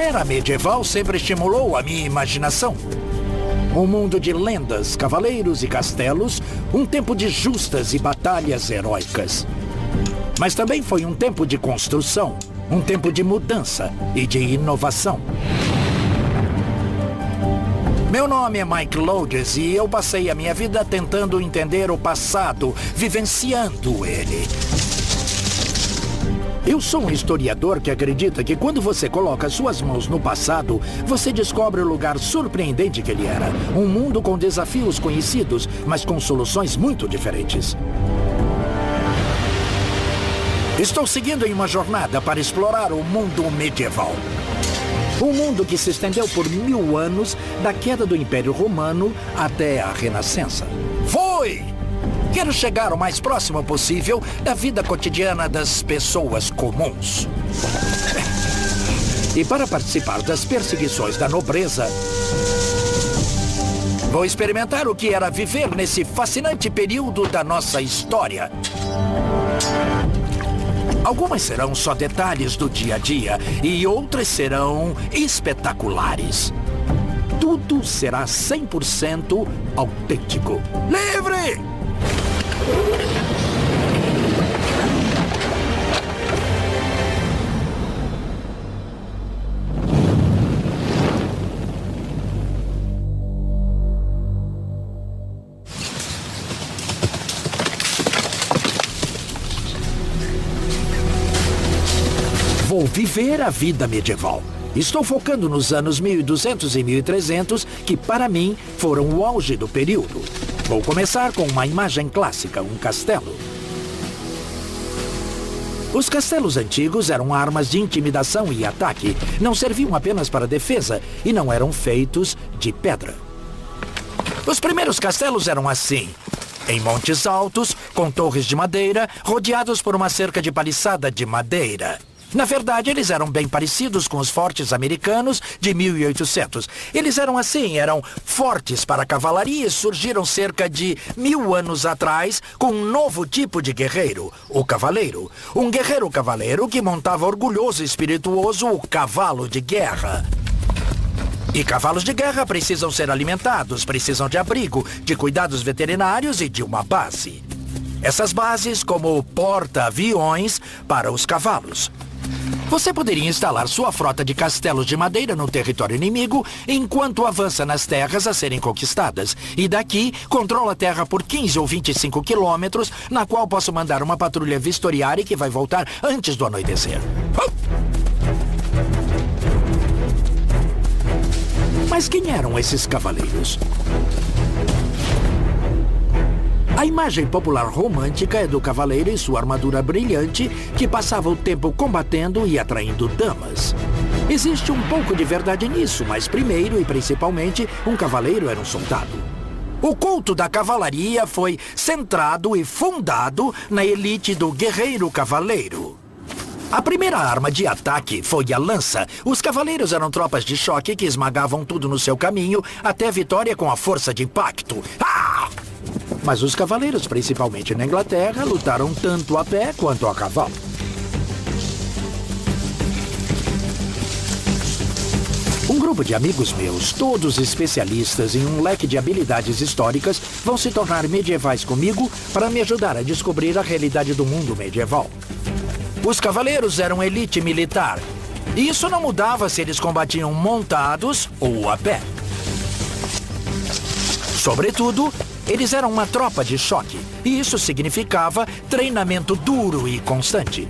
era medieval sempre estimulou a minha imaginação. Um mundo de lendas, cavaleiros e castelos, um tempo de justas e batalhas heróicas. Mas também foi um tempo de construção, um tempo de mudança e de inovação. Meu nome é Mike Lodes e eu passei a minha vida tentando entender o passado, vivenciando ele. Eu sou um historiador que acredita que quando você coloca suas mãos no passado, você descobre o lugar surpreendente que ele era. Um mundo com desafios conhecidos, mas com soluções muito diferentes. Estou seguindo em uma jornada para explorar o mundo medieval. Um mundo que se estendeu por 1000 anos, da queda do Império Romano até a Renascença. Quero chegar o mais próximo possível da vida cotidiana das pessoas comuns. E para participar das perseguições da nobreza, vou experimentar o que era viver nesse fascinante período da nossa história. Algumas serão só detalhes do dia a dia e outras serão espetaculares. Tudo será 100% autêntico. Livre! Vou viver a vida medieval. Estou focando nos anos 1200 e 1300, que para mim foram o auge do período. Vou começar com uma imagem clássica, um castelo. Os castelos antigos eram armas de intimidação e ataque. Não serviam apenas para defesa e não eram feitos de pedra. Os primeiros castelos eram assim, em montes altos, com torres de madeira, rodeados por uma cerca de paliçada de madeira. Na verdade, eles eram bem parecidos com os fortes americanos de 1800. Eles eram assim, eram fortes para a cavalaria e surgiram cerca de 1000 anos atrás com um novo tipo de guerreiro, o cavaleiro. Um guerreiro cavaleiro que montava orgulhoso e espirituoso o cavalo de guerra. E cavalos de guerra precisam ser alimentados, precisam de abrigo, de cuidados veterinários e de uma base. Essas bases como porta-aviões para os cavalos. Você poderia instalar sua frota de castelos de madeira no território inimigo enquanto avança nas terras a serem conquistadas. E daqui, controla a terra por 15 ou 25 quilômetros, na qual posso mandar uma patrulha vistoriária que vai voltar antes do anoitecer. Mas quem eram esses cavaleiros? A imagem popular romântica é do cavaleiro e sua armadura brilhante que passava o tempo combatendo e atraindo damas. Existe um pouco de verdade nisso, mas primeiro e principalmente, um cavaleiro era um soldado. O culto da cavalaria foi centrado e fundado na elite do guerreiro cavaleiro. A primeira arma de ataque foi a lança. Os cavaleiros eram tropas de choque que esmagavam tudo no seu caminho até a vitória com a força de impacto. Ah! Mas os cavaleiros, principalmente na Inglaterra, lutaram tanto a pé quanto a cavalo. Um grupo de amigos meus, todos especialistas em um leque de habilidades históricas, vão se tornar medievais comigo para me ajudar a descobrir a realidade do mundo medieval. Os cavaleiros eram elite militar. E isso não mudava se eles combatiam montados ou a pé. Sobretudo, eles eram uma tropa de choque, e isso significava treinamento duro e constante.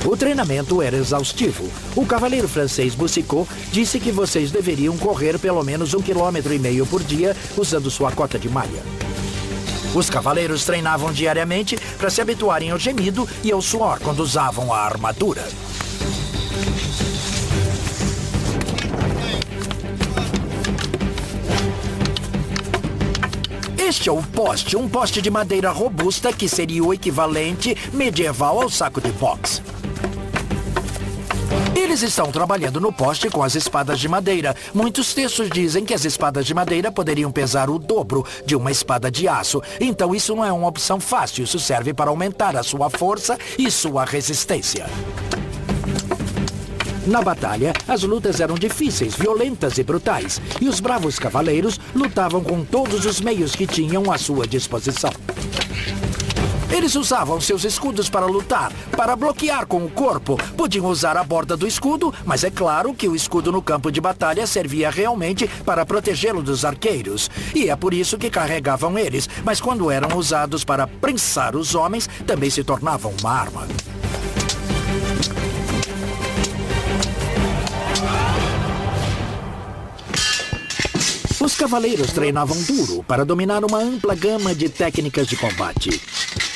O treinamento era exaustivo. O cavaleiro francês Boucicaut disse que vocês deveriam correr pelo menos 1,5 km por dia usando sua cota de malha. Os cavaleiros treinavam diariamente para se habituarem ao gemido e ao suor quando usavam a armadura. Este é o poste, um poste de madeira robusta que seria o equivalente medieval ao saco de boxe. Eles estão trabalhando no poste com as espadas de madeira. Muitos textos dizem que as espadas de madeira poderiam pesar o dobro de uma espada de aço. Então isso não é uma opção fácil, isso serve para aumentar a sua força e sua resistência. Na batalha, as lutas eram difíceis, violentas e brutais, e os bravos cavaleiros lutavam com todos os meios que tinham à sua disposição. Eles usavam seus escudos para lutar, para bloquear com o corpo. Podiam usar a borda do escudo, mas é claro que o escudo no campo de batalha servia realmente para protegê-lo dos arqueiros. E é por isso que carregavam eles, mas quando eram usados para prensar os homens, também se tornavam uma arma. Os cavaleiros treinavam duro para dominar uma ampla gama de técnicas de combate.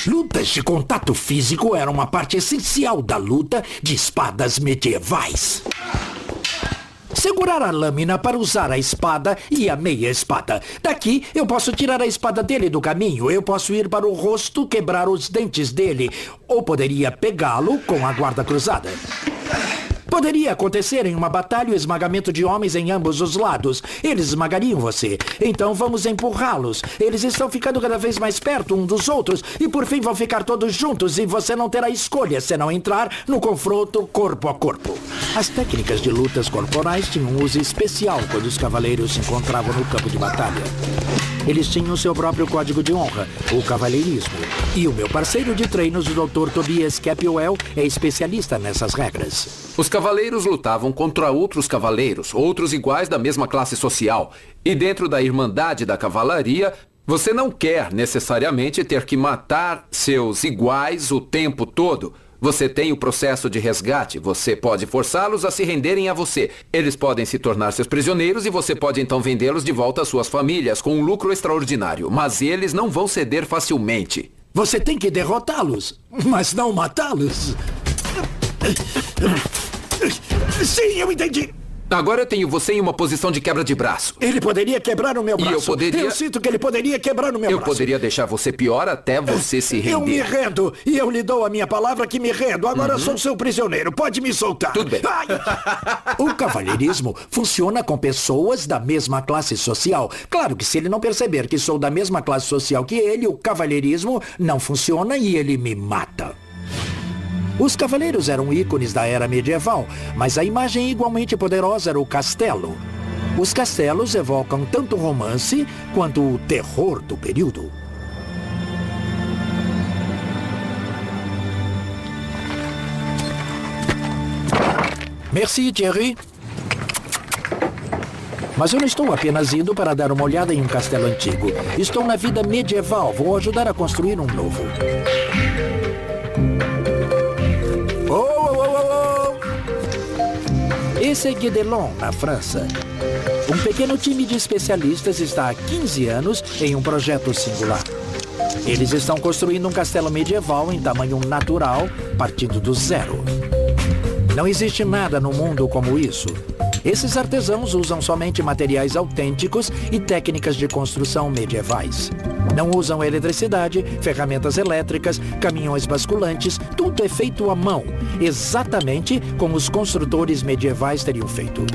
Lutas de contato físico eram uma parte essencial da luta de espadas medievais. Segurar a lâmina para usar a espada e a meia espada. Daqui, eu posso tirar a espada dele do caminho. Eu posso ir para o rosto, quebrar os dentes dele. Ou poderia pegá-lo com a guarda cruzada. Poderia acontecer em uma batalha o esmagamento de homens em ambos os lados. Eles esmagariam você. Então vamos empurrá-los. Eles estão ficando cada vez mais perto um dos outros. E por fim vão ficar todos juntos. E você não terá escolha se não entrar no confronto corpo a corpo. As técnicas de lutas corporais tinham um uso especial quando os cavaleiros se encontravam no campo de batalha. Eles tinham seu próprio código de honra, o cavalheirismo. E o meu parceiro de treinos, o Dr. Tobias Capwell, é especialista nessas regras. Os cavaleiros lutavam contra outros cavaleiros, outros iguais da mesma classe social. E dentro da Irmandade da Cavalaria, você não quer necessariamente ter que matar seus iguais o tempo todo. Você tem o processo de resgate. Você pode forçá-los a se renderem a você. Eles podem se tornar seus prisioneiros e você pode então vendê-los de volta às suas famílias com um lucro extraordinário. Mas eles não vão ceder facilmente. Você tem que derrotá-los, mas não matá-los. Sim, eu entendi. Agora eu tenho você em uma posição de quebra de braço. Ele poderia quebrar o meu braço. E eu poderia... Eu sinto que ele poderia quebrar o meu braço. Eu poderia deixar você pior até você se render. Eu me rendo. E eu lhe dou a minha palavra que me rendo. Agora sou seu prisioneiro. Pode me soltar. Tudo bem. Ai. O cavalheirismo funciona com pessoas da mesma classe social. Claro que se ele não perceber que sou da mesma classe social que ele, o cavalheirismo não funciona e ele me mata. Os cavaleiros eram ícones da era medieval, mas a imagem igualmente poderosa era o castelo. Os castelos evocam tanto o romance quanto o terror do período. Merci, Thierry. Mas eu não estou apenas indo para dar uma olhada em um castelo antigo. Estou na vida medieval. Vou ajudar a construir um novo. Esse é Guédelon, na França. Um pequeno time de especialistas está há 15 anos em um projeto singular. Eles estão construindo um castelo medieval em tamanho natural, partindo do zero. Não existe nada no mundo como isso. Esses artesãos usam somente materiais autênticos e técnicas de construção medievais. Não usam eletricidade, ferramentas elétricas, caminhões basculantes, tudo é feito à mão, exatamente como os construtores medievais teriam feito.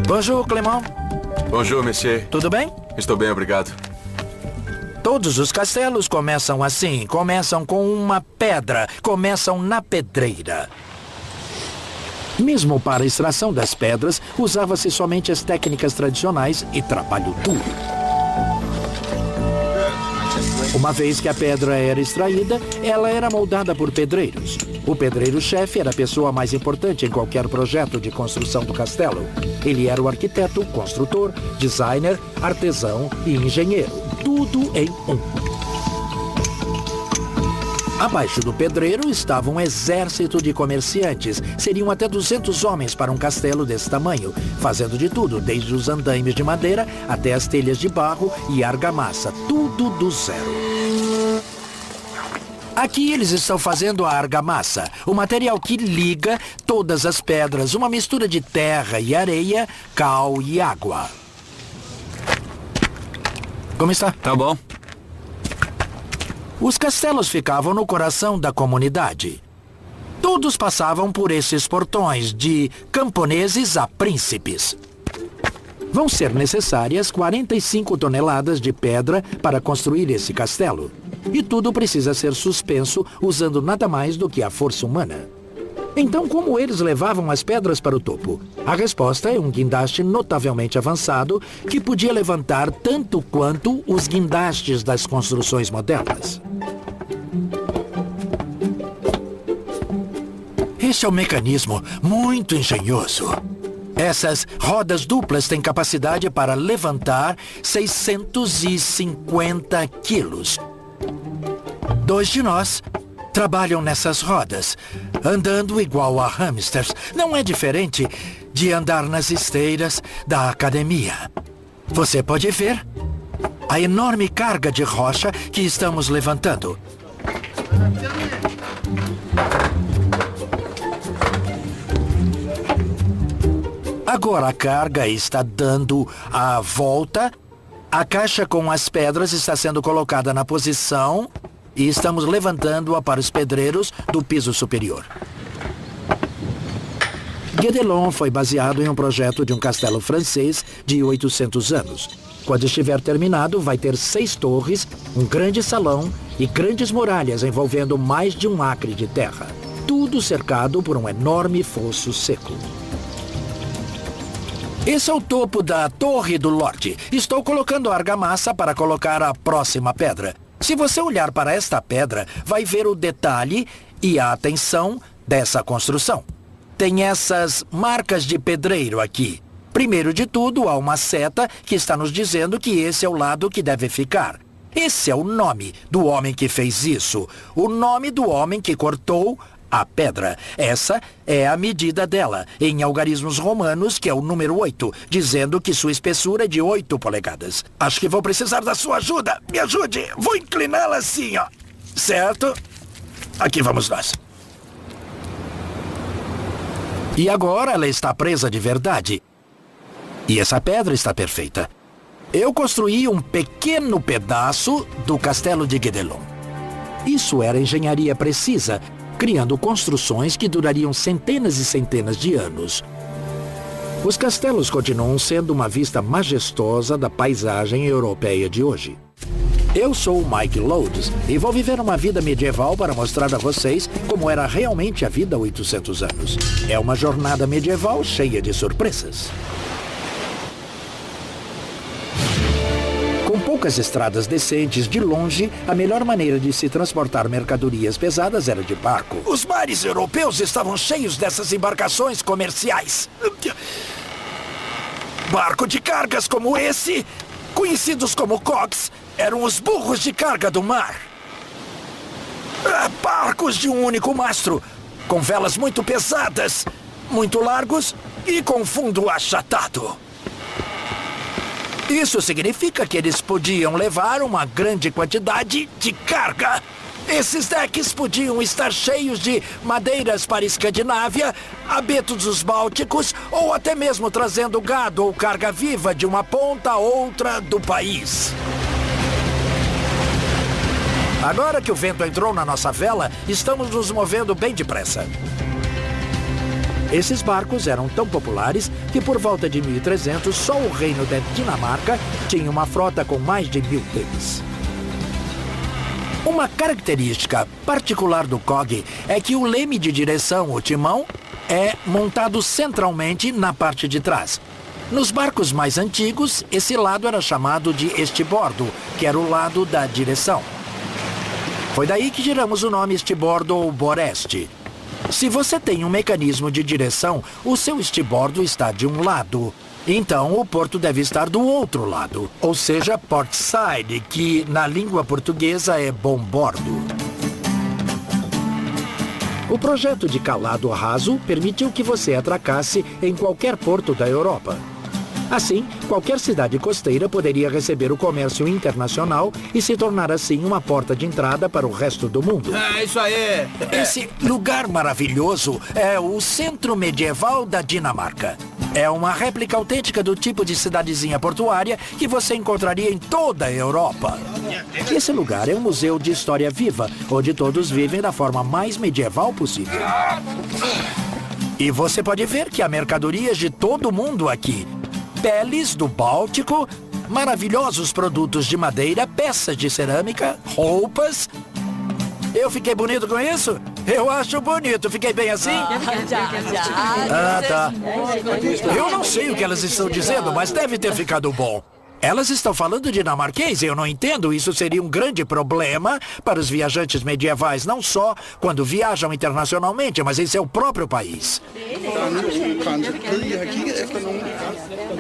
Bonjour, Clément. Bonjour, monsieur. Tudo bem? Estou bem, obrigado. Todos os castelos começam assim, começam com uma pedra, começam na pedreira. Mesmo para a extração das pedras, usava-se somente as técnicas tradicionais e trabalho duro. Uma vez que a pedra era extraída, ela era moldada por pedreiros. O pedreiro-chefe era a pessoa mais importante em qualquer projeto de construção do castelo. Ele era o arquiteto, construtor, designer, artesão e engenheiro. Tudo em um. Abaixo do pedreiro estava um exército de comerciantes. Seriam até 200 homens para um castelo desse tamanho, fazendo de tudo, desde os andaimes de madeira até as telhas de barro e argamassa. Tudo do zero. Aqui eles estão fazendo a argamassa, o material que liga todas as pedras, uma mistura de terra e areia, cal e água. Como está? Tá bom. Os castelos ficavam no coração da comunidade. Todos passavam por esses portões, de camponeses a príncipes. Vão ser necessárias 45 toneladas de pedra para construir esse castelo. E tudo precisa ser suspenso usando nada mais do que a força humana. Então, como eles levavam as pedras para o topo? A resposta é um guindaste notavelmente avançado que podia levantar tanto quanto os guindastes das construções modernas. Esse é um mecanismo muito engenhoso. Essas rodas duplas têm capacidade para levantar 650 quilos. 2 de nós trabalham nessas rodas, andando igual a hamsters. Não é diferente de andar nas esteiras da academia. Você pode ver a enorme carga de rocha que estamos levantando. Agora a carga está dando a volta. A caixa com as pedras está sendo colocada na posição e estamos levantando-a para os pedreiros do piso superior. Guédelon foi baseado em um projeto de um castelo francês de 800 anos. Quando estiver terminado, vai ter 6 torres, um grande salão e grandes muralhas envolvendo mais de 1 acre de terra. Tudo cercado por um enorme fosso seco. Esse é o topo da Torre do Lorde. Estou colocando a argamassa para colocar a próxima pedra. Se você olhar para esta pedra, vai ver o detalhe e a atenção dessa construção. Tem essas marcas de pedreiro aqui. Primeiro de tudo, há uma seta que está nos dizendo que esse é o lado que deve ficar. Esse é o nome do homem que fez isso. O nome do homem que cortou a pedra. Essa é a medida dela, em algarismos romanos, que é o número 8, dizendo que sua espessura é de 8 polegadas. Acho que vou precisar da sua ajuda. Me ajude. Vou incliná-la assim, ó. Certo? Aqui vamos nós. E agora ela está presa de verdade. E essa pedra está perfeita. Eu construí um pequeno pedaço do castelo de Guédelon. Isso era engenharia precisa, criando construções que durariam centenas e centenas de anos. Os castelos continuam sendo uma vista majestosa da paisagem europeia de hoje. Eu sou o Mike Lodes e vou viver uma vida medieval para mostrar a vocês como era realmente a vida há 800 anos. É uma jornada medieval cheia de surpresas. Com poucas estradas decentes, de longe, a melhor maneira de se transportar mercadorias pesadas era de barco. Os mares europeus estavam cheios dessas embarcações comerciais. Barco de cargas como esse, conhecidos como cogs, eram os burros de carga do mar. Barcos de um único mastro, com velas muito pesadas, muito largos e com fundo achatado. Isso significa que eles podiam levar uma grande quantidade de carga. Esses decks podiam estar cheios de madeiras para Escandinávia, abetos dos Bálticos ou até mesmo trazendo gado ou carga viva de uma ponta a outra do país. Agora que o vento entrou na nossa vela, estamos nos movendo bem depressa. Esses barcos eram tão populares que por volta de 1300 só o reino da Dinamarca tinha uma frota com mais de 1000 deles. Uma característica particular do cog é que o leme de direção, o timão, é montado centralmente na parte de trás. Nos barcos mais antigos, esse lado era chamado de estibordo, que era o lado da direção. Foi daí que tiramos o nome estibordo ou boreste. Se você tem um mecanismo de direção, o seu estibordo está de um lado. Então, o porto deve estar do outro lado. Ou seja, port side, que na língua portuguesa é bombordo. O projeto de calado raso permitiu que você atracasse em qualquer porto da Europa. Assim, qualquer cidade costeira poderia receber o comércio internacional e se tornar assim uma porta de entrada para o resto do mundo. É isso aí! Esse lugar maravilhoso é o Centro Medieval da Dinamarca. É uma réplica autêntica do tipo de cidadezinha portuária que você encontraria em toda a Europa. Esse lugar é um museu de história viva, onde todos vivem da forma mais medieval possível. E você pode ver que há mercadorias de todo mundo aqui. Peles do Báltico, maravilhosos produtos de madeira, peças de cerâmica, roupas. Eu fiquei bonito com isso? Eu acho bonito. Fiquei bem assim? Ah, tá. Eu não sei o que elas estão dizendo, mas deve ter ficado bom. Elas estão falando dinamarquês, eu não entendo. Isso seria um grande problema para os viajantes medievais, não só quando viajam internacionalmente, mas em seu próprio país.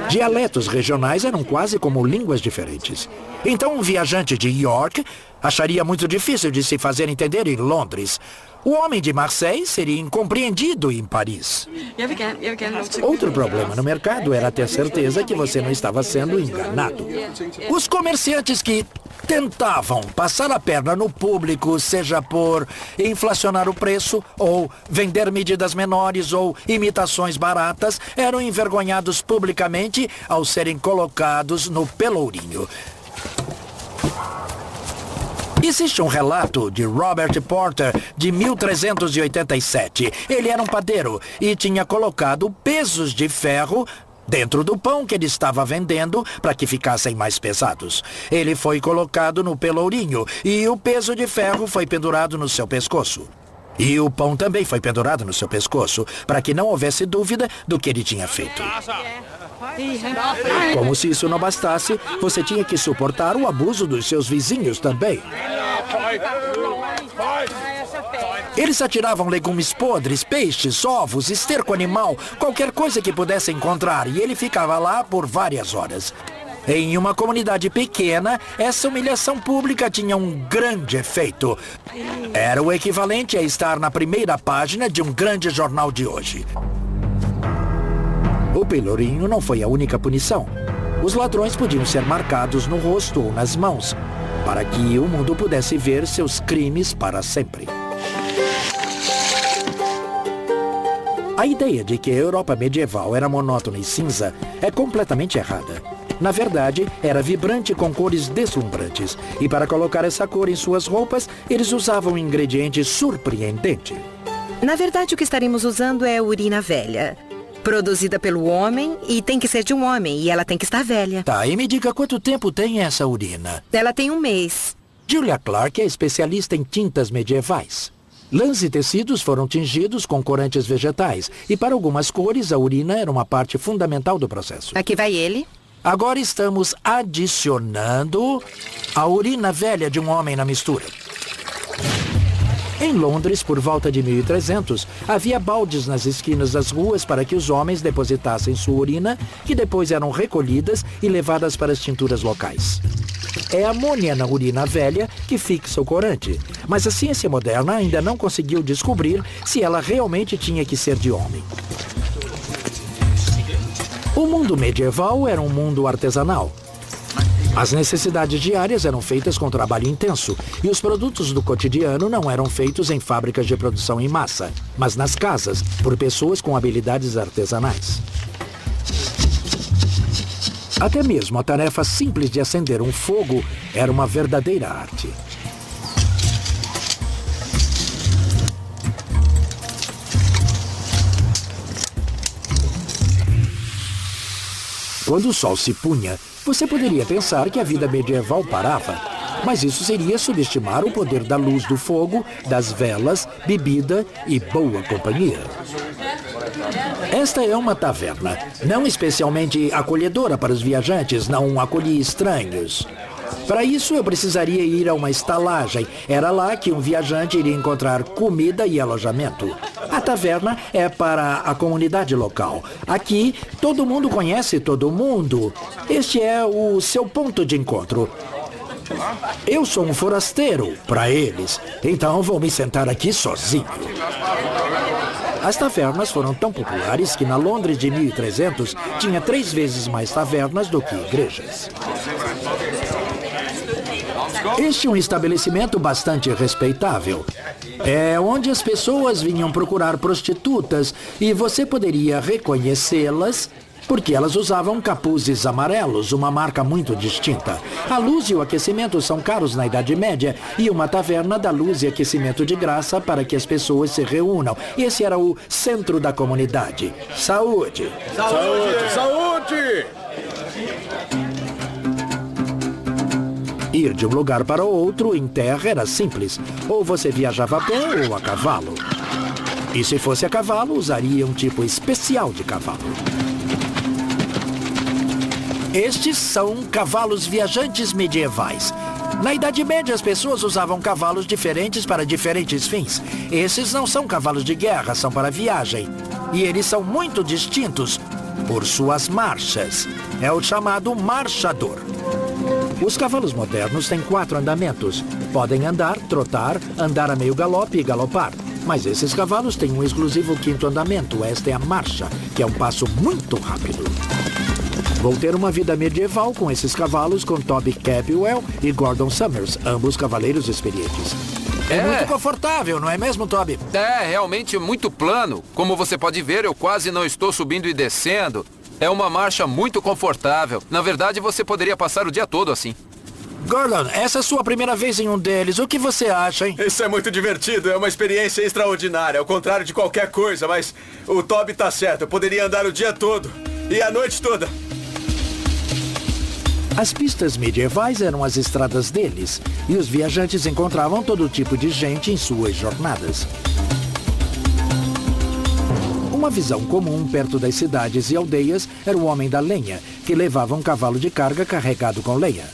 Dialetos regionais eram quase como línguas diferentes. Então um viajante de York acharia muito difícil de se fazer entender em Londres. O homem de Marseille seria incompreendido em Paris. Outro problema no mercado era ter certeza que você não estava sendo enganado. Os comerciantes que tentavam passar a perna no público, seja por inflacionar o preço, ou vender medidas menores, ou imitações baratas, eram envergonhados publicamente ao serem colocados no pelourinho. Existe um relato de Robert Porter, de 1387. Ele era um padeiro e tinha colocado pesos de ferro dentro do pão que ele estava vendendo para que ficassem mais pesados. Ele foi colocado no pelourinho e o peso de ferro foi pendurado no seu pescoço. E o pão também foi pendurado no seu pescoço, para que não houvesse dúvida do que ele tinha feito. Como se isso não bastasse, você tinha que suportar o abuso dos seus vizinhos também. Eles atiravam legumes podres, peixes, ovos, esterco animal, qualquer coisa que pudesse encontrar, e ele ficava lá por várias horas. Em uma comunidade pequena, essa humilhação pública tinha um grande efeito. Era o equivalente a estar na primeira página de um grande jornal de hoje. O pelourinho não foi a única punição. Os ladrões podiam ser marcados no rosto ou nas mãos, para que o mundo pudesse ver seus crimes para sempre. A ideia de que a Europa medieval era monótona e cinza é completamente errada. Na verdade, era vibrante com cores deslumbrantes. E para colocar essa cor em suas roupas, eles usavam um ingrediente surpreendente. Na verdade, o que estaremos usando é urina velha. Produzida pelo homem e tem que ser de um homem. E ela tem que estar velha. Tá, e me diga quanto tempo tem essa urina? Ela tem 1 mês. Julia Clark é especialista em tintas medievais. Lãs e tecidos foram tingidos com corantes vegetais. E para algumas cores, a urina era uma parte fundamental do processo. Aqui vai ele. Agora estamos adicionando a urina velha de um homem na mistura. Em Londres, por volta de 1300, havia baldes nas esquinas das ruas para que os homens depositassem sua urina, que depois eram recolhidas e levadas para as tinturas locais. É a amônia na urina velha que fixa o corante, mas a ciência moderna ainda não conseguiu descobrir se ela realmente tinha que ser de homem. O mundo medieval era um mundo artesanal. As necessidades diárias eram feitas com trabalho intenso e os produtos do cotidiano não eram feitos em fábricas de produção em massa, mas nas casas, por pessoas com habilidades artesanais. Até mesmo a tarefa simples de acender um fogo era uma verdadeira arte. Quando o sol se punha, você poderia pensar que a vida medieval parava. Mas isso seria subestimar o poder da luz do fogo, das velas, bebida e boa companhia. Esta é uma taverna, não especialmente acolhedora para os viajantes, não acolhi estranhos. Para isso, eu precisaria ir a uma estalagem. Era lá que um viajante iria encontrar comida e alojamento. A taverna é para a comunidade local. Aqui, todo mundo conhece todo mundo. Este é o seu ponto de encontro. Eu sou um forasteiro para eles, então vou me sentar aqui sozinho. As tavernas foram tão populares que na Londres de 1300 tinha 3 vezes mais tavernas do que igrejas. Este é um estabelecimento bastante respeitável. É onde as pessoas vinham procurar prostitutas e você poderia reconhecê-las porque elas usavam capuzes amarelos, uma marca muito distinta. A luz e o aquecimento são caros na Idade Média e uma taverna dá luz e aquecimento de graça para que as pessoas se reúnam. Esse era o centro da comunidade. Saúde! Saúde! Saúde! Ir de um lugar para outro em terra era simples. Ou você viajava a pé ou a cavalo. E se fosse a cavalo, usaria um tipo especial de cavalo. Estes são cavalos viajantes medievais. Na Idade Média, as pessoas usavam cavalos diferentes para diferentes fins. Esses não são cavalos de guerra, são para viagem. E eles são muito distintos por suas marchas. É o chamado marchador. Os cavalos modernos têm 4 andamentos. Podem andar, trotar, andar a meio galope e galopar. Mas esses cavalos têm um exclusivo 5º andamento. Esta é a marcha, que é um passo muito rápido. Vou ter uma vida medieval com esses cavalos, com Toby Capwell e Gordon Summers, ambos cavaleiros experientes. É muito confortável, não é mesmo, Toby? É, realmente muito plano. Como você pode ver, eu quase não estou subindo e descendo. É uma marcha muito confortável. Na verdade, você poderia passar o dia todo assim. Gordon, essa é a sua primeira vez em um deles. O que você acha, hein? Isso é muito divertido, é uma experiência extraordinária, ao contrário de qualquer coisa, mas o Toby tá certo, eu poderia andar o dia todo e a noite toda. As pistas medievais eram as estradas deles, e os viajantes encontravam todo tipo de gente em suas jornadas. Uma visão comum perto das cidades e aldeias era o homem da lenha, que levava um cavalo de carga carregado com lenha.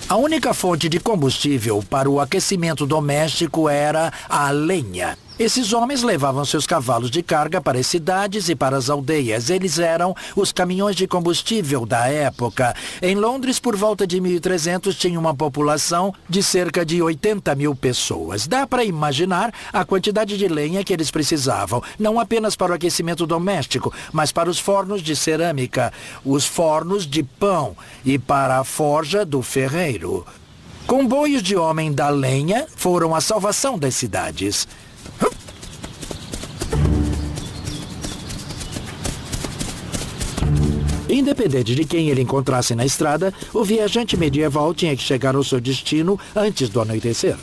A única fonte de combustível para o aquecimento doméstico era a lenha. Esses homens levavam seus cavalos de carga para as cidades e para as aldeias. Eles eram os caminhões de combustível da época. Em Londres, por volta de 1300, tinha uma população de cerca de 80 mil pessoas. Dá para imaginar a quantidade de lenha que eles precisavam, não apenas para o aquecimento doméstico, mas para os fornos de cerâmica, os fornos de pão e para a forja do ferreiro. Comboios de homem da lenha foram a salvação das cidades. Independente de quem ele encontrasse na estrada, o viajante medieval tinha que chegar ao seu destino antes do anoitecer.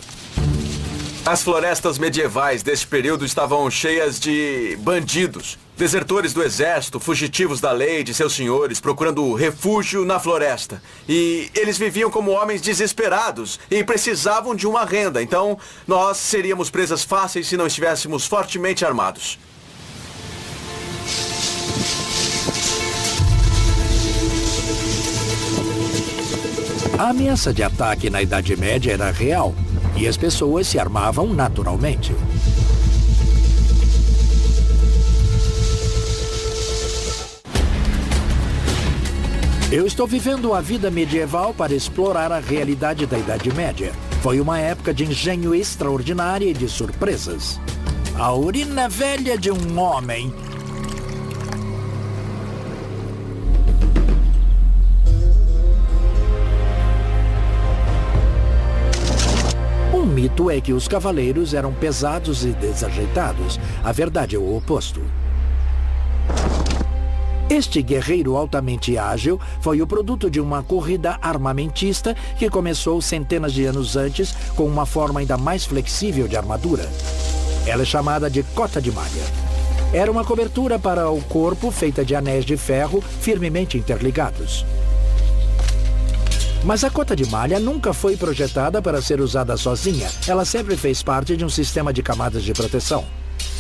As florestas medievais deste período estavam cheias de bandidos, desertores do exército, fugitivos da lei e de seus senhores, procurando refúgio na floresta. E eles viviam como homens desesperados e precisavam de uma renda. Então, nós seríamos presas fáceis se não estivéssemos fortemente armados. A ameaça de ataque na Idade Média era real, e as pessoas se armavam naturalmente. Eu estou vivendo a vida medieval para explorar a realidade da Idade Média. Foi uma época de engenho extraordinária e de surpresas. A urina velha de um homem. O mito é que os cavaleiros eram pesados e desajeitados. A verdade é o oposto. Este guerreiro altamente ágil foi o produto de uma corrida armamentista que começou centenas de anos antes com uma forma ainda mais flexível de armadura. Ela é chamada de cota de malha. Era uma cobertura para o corpo feita de anéis de ferro firmemente interligados. Mas a cota de malha nunca foi projetada para ser usada sozinha. Ela sempre fez parte de um sistema de camadas de proteção.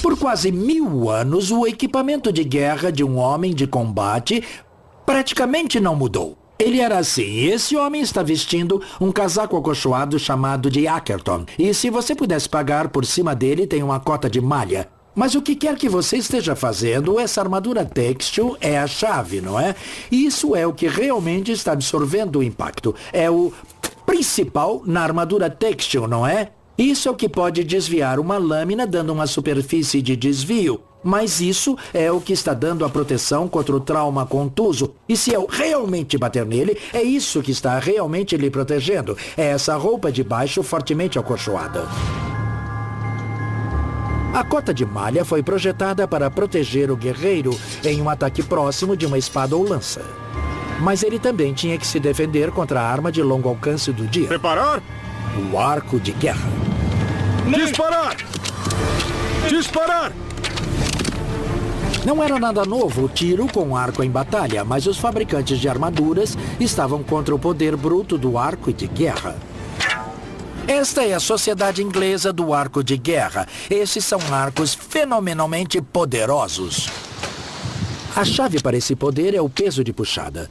Por quase 1000 anos, o equipamento de guerra de um homem de combate praticamente não mudou. Ele era assim. Esse homem está vestindo um casaco acolchoado chamado de Ackerton. E se você pudesse pagar por cima dele, tem uma cota de malha. Mas o que quer que você esteja fazendo, essa armadura têxtil é a chave, não é? Isso é o que realmente está absorvendo o impacto. É o principal na armadura têxtil, não é? Isso é o que pode desviar uma lâmina, dando uma superfície de desvio. Mas isso é o que está dando a proteção contra o trauma contuso. E se eu realmente bater nele, é isso que está realmente lhe protegendo. É essa roupa de baixo fortemente acolchoada. A cota de malha foi projetada para proteger o guerreiro em um ataque próximo de uma espada ou lança. Mas ele também tinha que se defender contra a arma de longo alcance do dia. Preparar? O arco de guerra. Disparar! Disparar! Não era nada novo o tiro com arco em batalha, mas os fabricantes de armaduras estavam contra o poder bruto do arco de guerra. Esta é a Sociedade Inglesa do Arco de Guerra. Esses são arcos fenomenalmente poderosos. A chave para esse poder é o peso de puxada.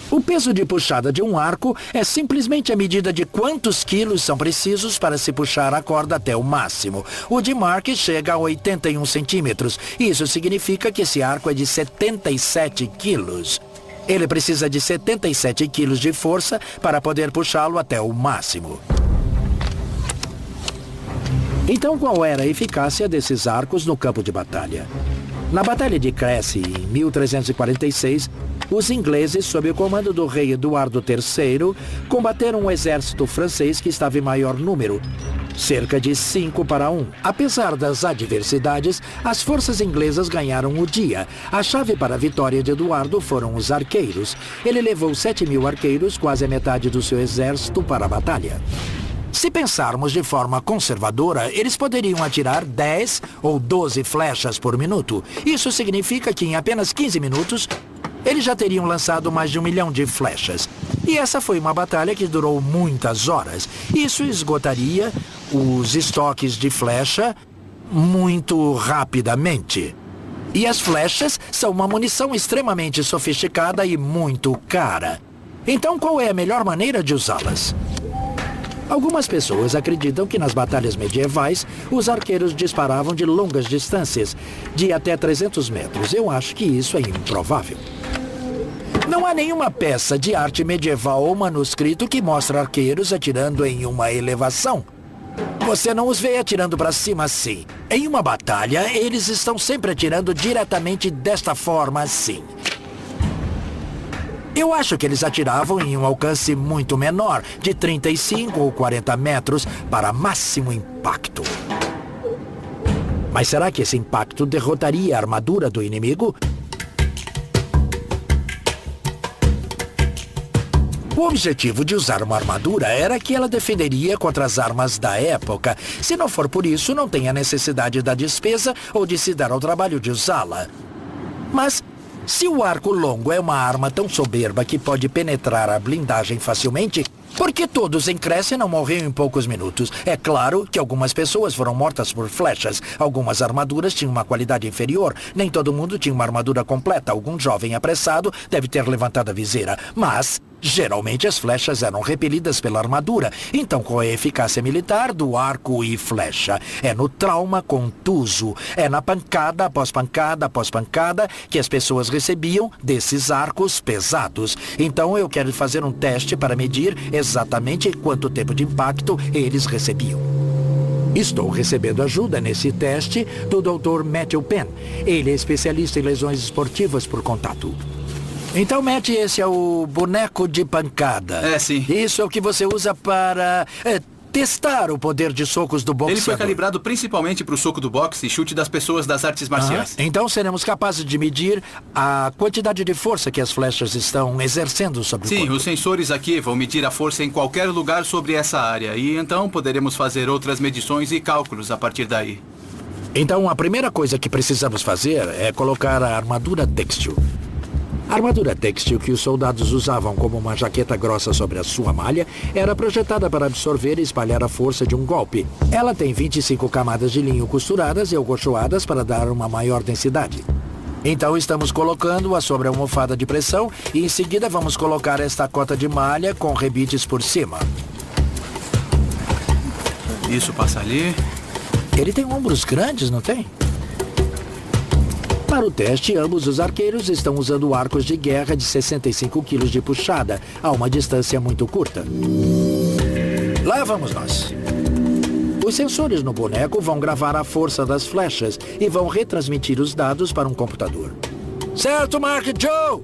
O peso de puxada de um arco é simplesmente a medida de quantos quilos são precisos para se puxar a corda até o máximo. O de Mark chega a 81 centímetros. Isso significa que esse arco é de 77 quilos. Ele precisa de 77 quilos de força para poder puxá-lo até o máximo. Então, qual era a eficácia desses arcos no campo de batalha? Na Batalha de Crécy, em 1346, os ingleses, sob o comando do rei Eduardo III, combateram um exército francês que estava em maior número, cerca de 5-1. Apesar das adversidades, as forças inglesas ganharam o dia. A chave para a vitória de Eduardo foram os arqueiros. Ele levou 7.000 arqueiros, quase a metade do seu exército, para a batalha. Se pensarmos de forma conservadora, eles poderiam atirar 10 ou 12 flechas por minuto. Isso significa que em apenas 15 minutos, eles já teriam lançado mais de 1 milhão de flechas. E essa foi uma batalha que durou muitas horas. Isso esgotaria os estoques de flecha muito rapidamente. E as flechas são uma munição extremamente sofisticada e muito cara. Então, qual é a melhor maneira de usá-las? Algumas pessoas acreditam que nas batalhas medievais, os arqueiros disparavam de longas distâncias, de até 300 metros. Eu acho que isso é improvável. Não há nenhuma peça de arte medieval ou manuscrito que mostre arqueiros atirando em uma elevação. Você não os vê atirando para cima assim. Em uma batalha, eles estão sempre atirando diretamente desta forma assim. Eu acho que eles atiravam em um alcance muito menor, de 35 ou 40 metros, para máximo impacto. Mas será que esse impacto derrotaria a armadura do inimigo? O objetivo de usar uma armadura era que ela defenderia contra as armas da época. Se não for por isso, não tem a necessidade da despesa ou de se dar ao trabalho de usá-la. Mas se o arco longo é uma arma tão soberba que pode penetrar a blindagem facilmente, por que todos em Crécy não morreram em poucos minutos? É claro que algumas pessoas foram mortas por flechas. Algumas armaduras tinham uma qualidade inferior. Nem todo mundo tinha uma armadura completa. Algum jovem apressado deve ter levantado a viseira. Mas geralmente as flechas eram repelidas pela armadura. Então qual é a eficácia militar do arco e flecha? É no trauma contuso. É na pancada após pancada após pancada que as pessoas recebiam desses arcos pesados. Então eu quero fazer um teste para medir exatamente quanto tempo de impacto eles recebiam. Estou recebendo ajuda nesse teste do Dr. Matthew Penn. Ele é especialista em lesões esportivas por contato. Então, Matt, esse é o boneco de pancada. É, sim. Isso é o que você usa para testar o poder de socos do boxeador. Ele foi calibrado principalmente para o soco do boxe e chute das pessoas das artes marciais. Então seremos capazes de medir a quantidade de força que as flechas estão exercendo sobre o corpo. Sim, os sensores aqui vão medir a força em qualquer lugar sobre essa área. E então poderemos fazer outras medições e cálculos a partir daí. Então a primeira coisa que precisamos fazer é colocar a armadura têxtil. A armadura têxtil que os soldados usavam como uma jaqueta grossa sobre a sua malha era projetada para absorver e espalhar a força de um golpe. Ela tem 25 camadas de linho costuradas e algochoadas para dar uma maior densidade. Então estamos colocando-a sobre a almofada de pressão e em seguida vamos colocar esta cota de malha com rebites por cima. Isso passa ali. Ele tem ombros grandes, não tem? Para o teste, ambos os arqueiros estão usando arcos de guerra de 65 quilos de puxada, a uma distância muito curta. Lá vamos nós. Os sensores no boneco vão gravar a força das flechas e vão retransmitir os dados para um computador. Certo, Mark Joe!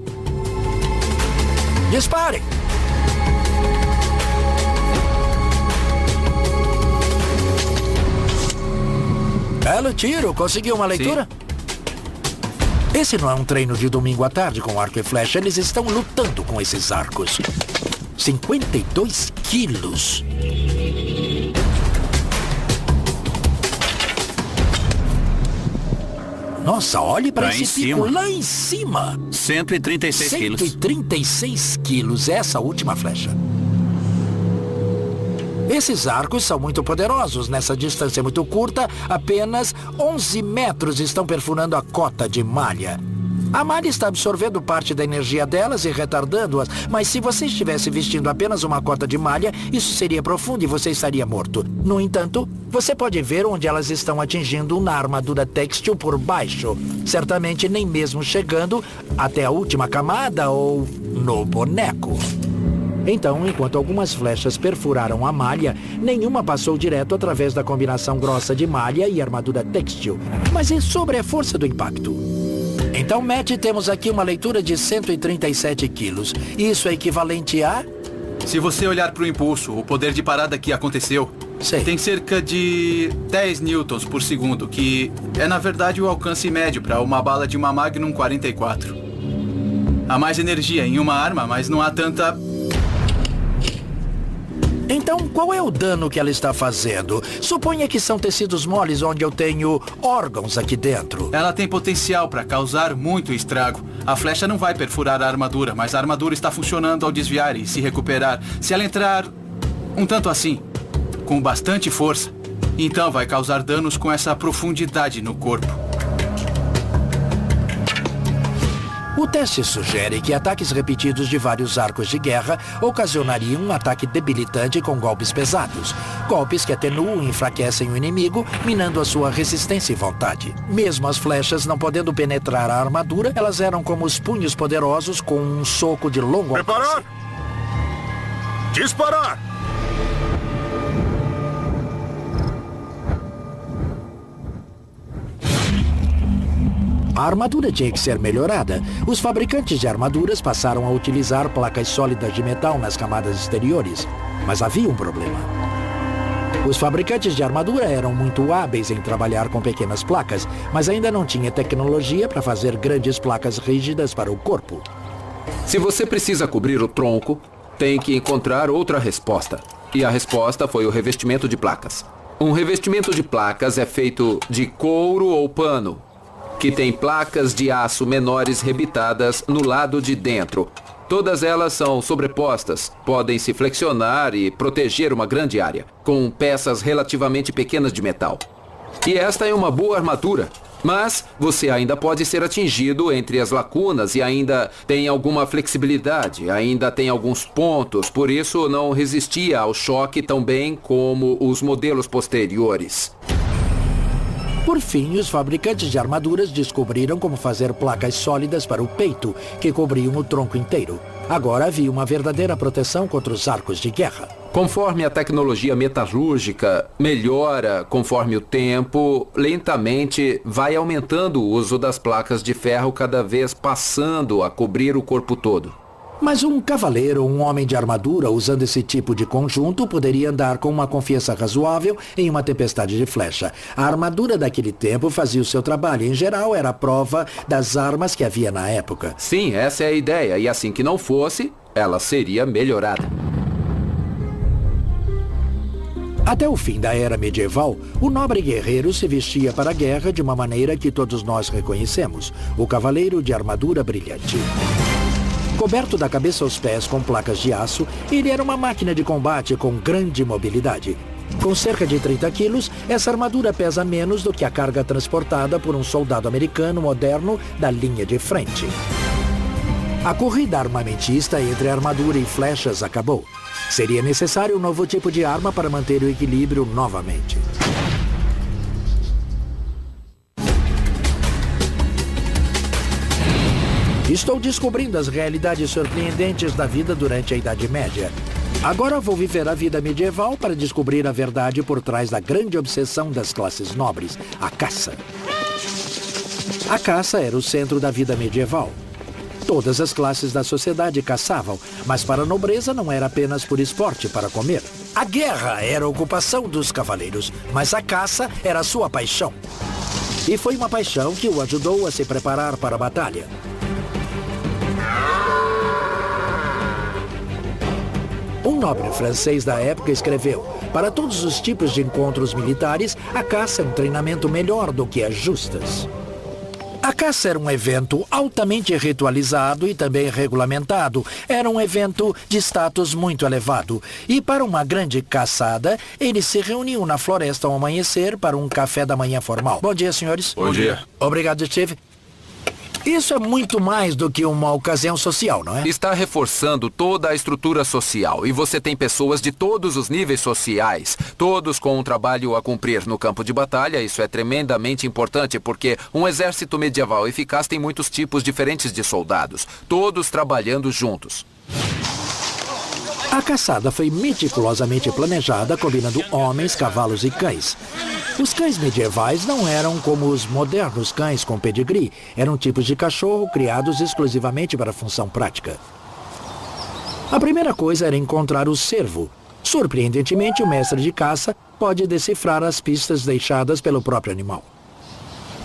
Dispare! Belo tiro, conseguiu uma leitura? Sim. Esse não é um treino de domingo à tarde com arco e flecha. Eles estão lutando com esses arcos. 52 quilos. Nossa, olhe para Lá em esse pico cima. lá em cima. 136 quilos. 136 quilos, essa última flecha. Esses arcos são muito poderosos. Nessa distância muito curta, apenas 11 metros estão perfurando a cota de malha. A malha está absorvendo parte da energia delas e retardando-as, mas se você estivesse vestindo apenas uma cota de malha, isso seria profundo e você estaria morto. No entanto, você pode ver onde elas estão atingindo na armadura têxtil por baixo, certamente nem mesmo chegando até a última camada ou no boneco. Então, enquanto algumas flechas perfuraram a malha, nenhuma passou direto através da combinação grossa de malha e armadura têxtil. Mas é sobre a força do impacto. Então, Matt, temos aqui uma leitura de 137 quilos. Isso é equivalente a... Se você olhar para o impulso, o poder de parada que aconteceu, Sei. tem cerca de 10 newtons por segundo, que é na verdade o alcance médio para uma bala de uma Magnum 44. Há mais energia em uma arma, mas não há tanta... Então, qual é o dano que ela está fazendo? Suponha que são tecidos moles onde eu tenho órgãos aqui dentro. Ela tem potencial para causar muito estrago. A flecha não vai perfurar a armadura, mas a armadura está funcionando ao desviar e se recuperar. Se ela entrar um tanto assim, com bastante força, então vai causar danos com essa profundidade no corpo. O teste sugere que ataques repetidos de vários arcos de guerra ocasionariam um ataque debilitante com golpes pesados. Golpes que atenuam e enfraquecem o inimigo, minando a sua resistência e vontade. Mesmo as flechas não podendo penetrar a armadura, elas eram como os punhos poderosos com um soco de longo alcance. Preparar! Disparar! A armadura tinha que ser melhorada. Os fabricantes de armaduras passaram a utilizar placas sólidas de metal nas camadas exteriores. Mas havia um problema. Os fabricantes de armadura eram muito hábeis em trabalhar com pequenas placas, mas ainda não tinha tecnologia para fazer grandes placas rígidas para o corpo. Se você precisa cobrir o tronco, tem que encontrar outra resposta. E a resposta foi o revestimento de placas. Um revestimento de placas é feito de couro ou pano, que tem placas de aço menores rebitadas no lado de dentro. Todas elas são sobrepostas, podem se flexionar e proteger uma grande área, com peças relativamente pequenas de metal. E esta é uma boa armadura, mas você ainda pode ser atingido entre as lacunas e ainda tem alguma flexibilidade, ainda tem alguns pontos, por isso não resistia ao choque tão bem como os modelos posteriores. Por fim, os fabricantes de armaduras descobriram como fazer placas sólidas para o peito, que cobriam o tronco inteiro. Agora havia uma verdadeira proteção contra os arcos de guerra. Conforme a tecnologia metalúrgica melhora conforme o tempo, lentamente vai aumentando o uso das placas de ferro, cada vez passando a cobrir o corpo todo. Mas um cavaleiro ou um homem de armadura usando esse tipo de conjunto poderia andar com uma confiança razoável em uma tempestade de flecha. A armadura daquele tempo fazia o seu trabalho. Em geral, era a prova das armas que havia na época. Sim, essa é a ideia. E assim que não fosse, ela seria melhorada. Até o fim da era medieval, o nobre guerreiro se vestia para a guerra de uma maneira que todos nós reconhecemos. O cavaleiro de armadura brilhante. Coberto da cabeça aos pés com placas de aço, ele era uma máquina de combate com grande mobilidade. Com cerca de 30 quilos, essa armadura pesa menos do que a carga transportada por um soldado americano moderno da linha de frente. A corrida armamentista entre armadura e flechas acabou. Seria necessário um novo tipo de arma para manter o equilíbrio novamente. Estou descobrindo as realidades surpreendentes da vida durante a Idade Média. Agora vou viver a vida medieval para descobrir a verdade por trás da grande obsessão das classes nobres, a caça. A caça era o centro da vida medieval. Todas as classes da sociedade caçavam, mas para a nobreza não era apenas por esporte para comer. A guerra era a ocupação dos cavaleiros, mas a caça era a sua paixão. E foi uma paixão que o ajudou a se preparar para a batalha. Um nobre francês da época escreveu: para todos os tipos de encontros militares, a caça é um treinamento melhor do que as justas. A caça era um evento altamente ritualizado e também regulamentado. Era um evento de status muito elevado. E para uma grande caçada, eles se reuniam na floresta ao amanhecer para um café da manhã formal. Bom dia, senhores. Bom dia. Obrigado, Steve. Isso é muito mais do que uma ocasião social, não é? Está reforçando toda a estrutura social e você tem pessoas de todos os níveis sociais, todos com um trabalho a cumprir no campo de batalha. Isso é tremendamente importante porque um exército medieval eficaz tem muitos tipos diferentes de soldados, todos trabalhando juntos. A caçada foi meticulosamente planejada, combinando homens, cavalos e cães. Os cães medievais não eram como os modernos cães com pedigree. Eram tipos de cachorro criados exclusivamente para função prática. A primeira coisa era encontrar o cervo. Surpreendentemente, o mestre de caça pode decifrar as pistas deixadas pelo próprio animal.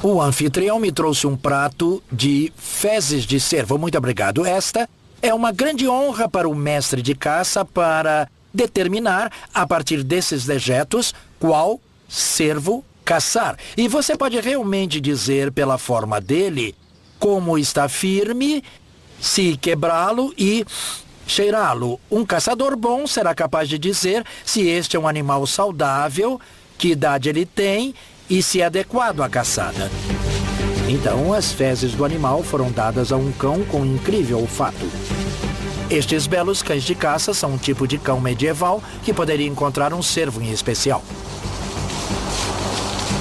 O anfitrião me trouxe um prato de fezes de cervo. Muito obrigado. Esta é uma grande honra para o mestre de caça para determinar, a partir desses dejetos, qual cervo caçar. E você pode realmente dizer pela forma dele como está firme, se quebrá-lo e cheirá-lo. Um caçador bom será capaz de dizer se este é um animal saudável, que idade ele tem e se é adequado à caçada. Então, as fezes do animal foram dadas a um cão com incrível olfato. Estes belos cães de caça são um tipo de cão medieval que poderia encontrar um cervo em especial.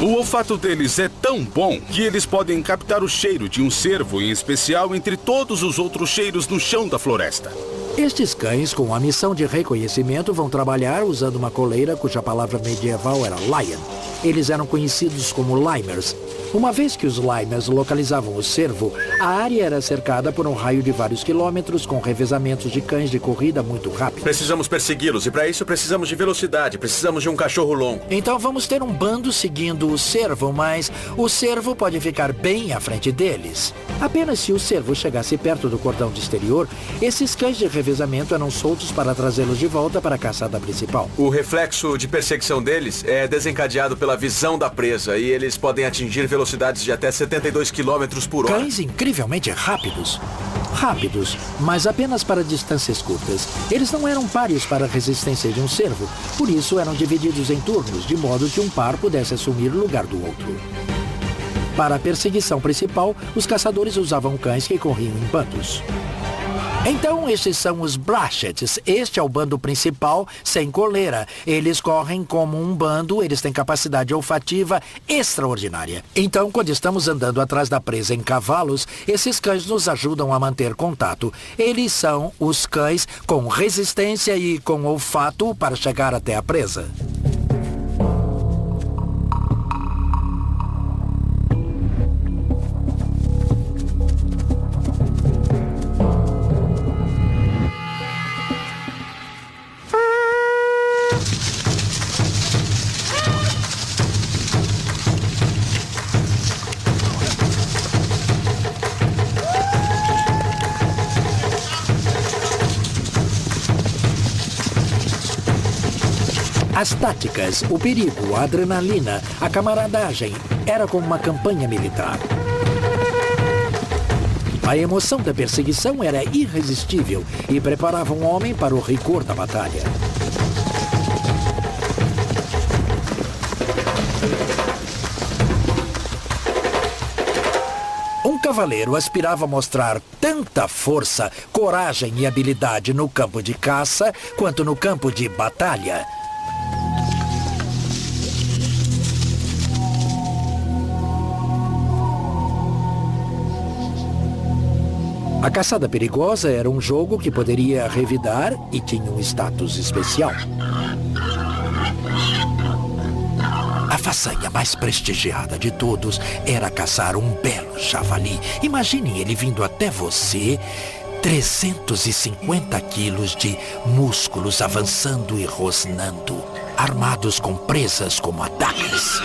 O olfato deles é tão bom que eles podem captar o cheiro de um cervo em especial entre todos os outros cheiros no chão da floresta. Estes cães, com a missão de reconhecimento, vão trabalhar usando uma coleira cuja palavra medieval era lion. Eles eram conhecidos como limers. Uma vez que os limers localizavam o cervo, a área era cercada por um raio de vários quilômetros com revezamentos de cães de corrida muito rápidos. Precisamos persegui-los e para isso precisamos de velocidade, precisamos de um cachorro longo. Então vamos ter um bando seguindo o cervo, mas o cervo pode ficar bem à frente deles. Apenas se o cervo chegasse perto do cordão de exterior, esses cães de revezamento eram soltos para trazê-los de volta para a caçada principal. O reflexo de perseguição deles é desencadeado pela visão da presa e eles podem atingir velocidades de até 72 km por hora. Cães incrivelmente rápidos. Rápidos, mas apenas para distâncias curtas. Eles não eram pares para a resistência de um cervo, por isso eram divididos em turnos, de modo que um par pudesse assumir o lugar do outro. Para a perseguição principal, os caçadores usavam cães que corriam em bandos. Então, estes são os Brachets. Este é o bando principal, sem coleira. Eles correm como um bando, eles têm capacidade olfativa extraordinária. Então, quando estamos andando atrás da presa em cavalos, esses cães nos ajudam a manter contato. Eles são os cães com resistência e com olfato para chegar até a presa. As táticas, o perigo, a adrenalina, a camaradagem, era como uma campanha militar. A emoção da perseguição era irresistível e preparava um homem para o rigor da batalha. Um cavaleiro aspirava a mostrar tanta força, coragem e habilidade no campo de caça quanto no campo de batalha. A caçada perigosa era um jogo que poderia revidar e tinha um status especial. A façanha mais prestigiada de todos era caçar um belo javali. Imaginem ele vindo até você, 350 quilos de músculos avançando e rosnando, armados com presas como adagas.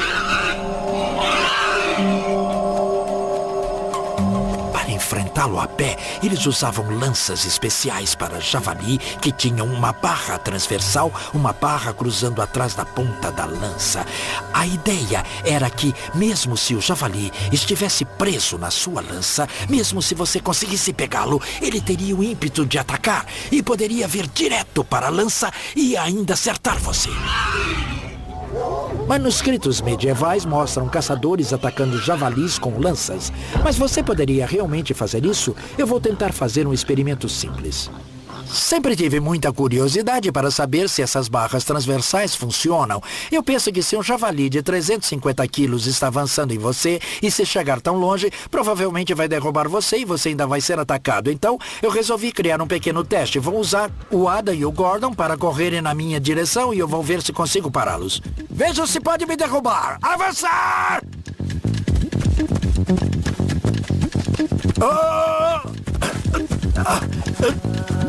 Para enfrentar matá-lo a pé, eles usavam lanças especiais para javali que tinham uma barra transversal, uma barra cruzando atrás da ponta da lança. A ideia era que, mesmo se o javali estivesse preso na sua lança, mesmo se você conseguisse pegá-lo, ele teria o ímpeto de atacar e poderia vir direto para a lança e ainda acertar você. Manuscritos medievais mostram caçadores atacando javalis com lanças. Mas você poderia realmente fazer isso? Eu vou tentar fazer um experimento simples. Sempre tive muita curiosidade para saber se essas barras transversais funcionam. Eu penso que se um javali de 350 quilos está avançando em você e se chegar tão longe, provavelmente vai derrubar você e você ainda vai ser atacado. Então, eu resolvi criar um pequeno teste. Vou usar o Adam e o Gordon para correrem na minha direção e eu vou ver se consigo pará-los. Vejam se pode me derrubar. Avançar!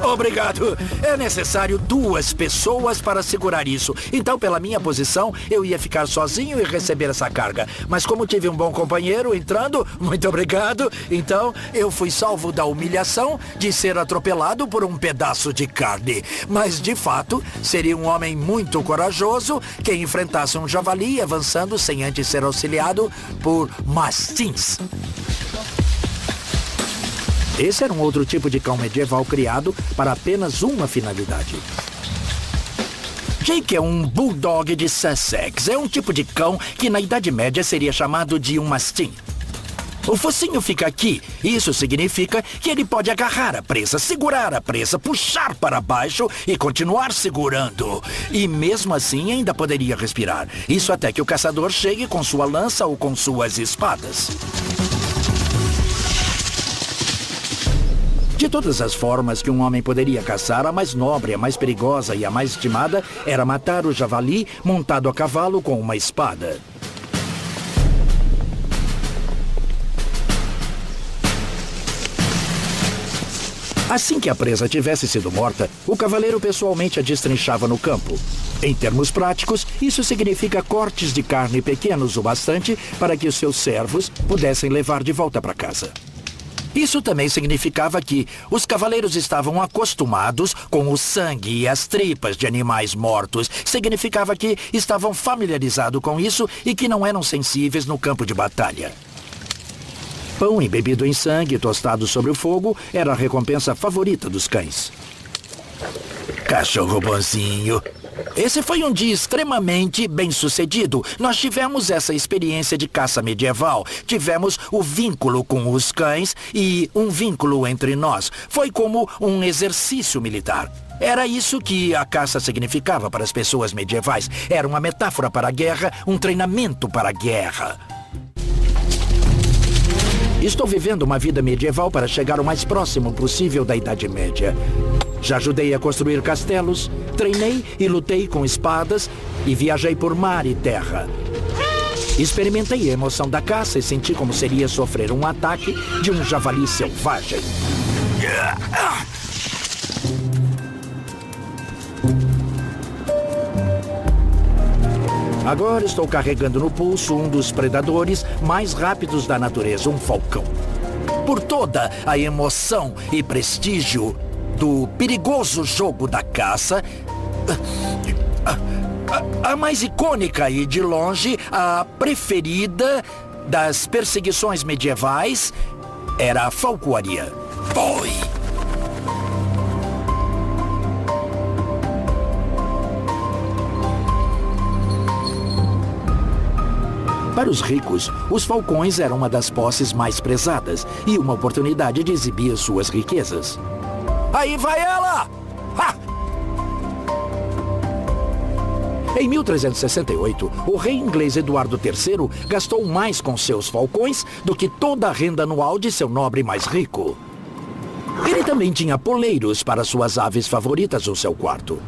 Obrigado. É necessário 2 pessoas para segurar isso. Então, pela minha posição, eu ia ficar sozinho e receber essa carga. Mas como tive um bom companheiro entrando, muito obrigado, então eu fui salvo da humilhação de ser atropelado por um pedaço de carne. Mas, de fato, seria um homem muito corajoso quem enfrentasse um javali avançando sem antes ser auxiliado por mastins. Esse era um outro tipo de cão medieval criado para apenas uma finalidade. Jake é um bulldog de Sussex. É um tipo de cão que na Idade Média seria chamado de um mastim. O focinho fica aqui. Isso significa que ele pode agarrar a presa, segurar a presa, puxar para baixo e continuar segurando. E mesmo assim ainda poderia respirar. Isso até que o caçador chegue com sua lança ou com suas espadas. De todas as formas que um homem poderia caçar, a mais nobre, a mais perigosa e a mais estimada era matar o javali montado a cavalo com uma espada. Assim que a presa tivesse sido morta, o cavaleiro pessoalmente a destrinchava no campo. Em termos práticos, isso significa cortes de carne pequenos o bastante para que os seus servos pudessem levar de volta para casa. Isso também significava que os cavaleiros estavam acostumados com o sangue e as tripas de animais mortos. Significava que estavam familiarizados com isso e que não eram sensíveis no campo de batalha. Pão embebido em sangue, tostado sobre o fogo, era a recompensa favorita dos cães. Cachorro bonzinho. Esse foi um dia extremamente bem-sucedido. Nós tivemos essa experiência de caça medieval. Tivemos o vínculo com os cães e um vínculo entre nós. Foi como um exercício militar. Era isso que a caça significava para as pessoas medievais. Era uma metáfora para a guerra, um treinamento para a guerra. Estou vivendo uma vida medieval para chegar o mais próximo possível da Idade Média. Já ajudei a construir castelos, treinei e lutei com espadas e viajei por mar e terra. Experimentei a emoção da caça e senti como seria sofrer um ataque de um javali selvagem. Agora estou carregando no pulso um dos predadores mais rápidos da natureza, um falcão. Por toda a emoção e prestígio do perigoso jogo da caça, a mais icônica e, de longe, a preferida das perseguições medievais era a falcoaria. Foi! Para os ricos, os falcões eram uma das posses mais prezadas e uma oportunidade de exibir suas riquezas. Aí vai ela! Ha! Em 1368, o rei inglês Eduardo III gastou mais com seus falcões do que toda a renda anual de seu nobre mais rico. Ele também tinha poleiros para suas aves favoritas no seu quarto.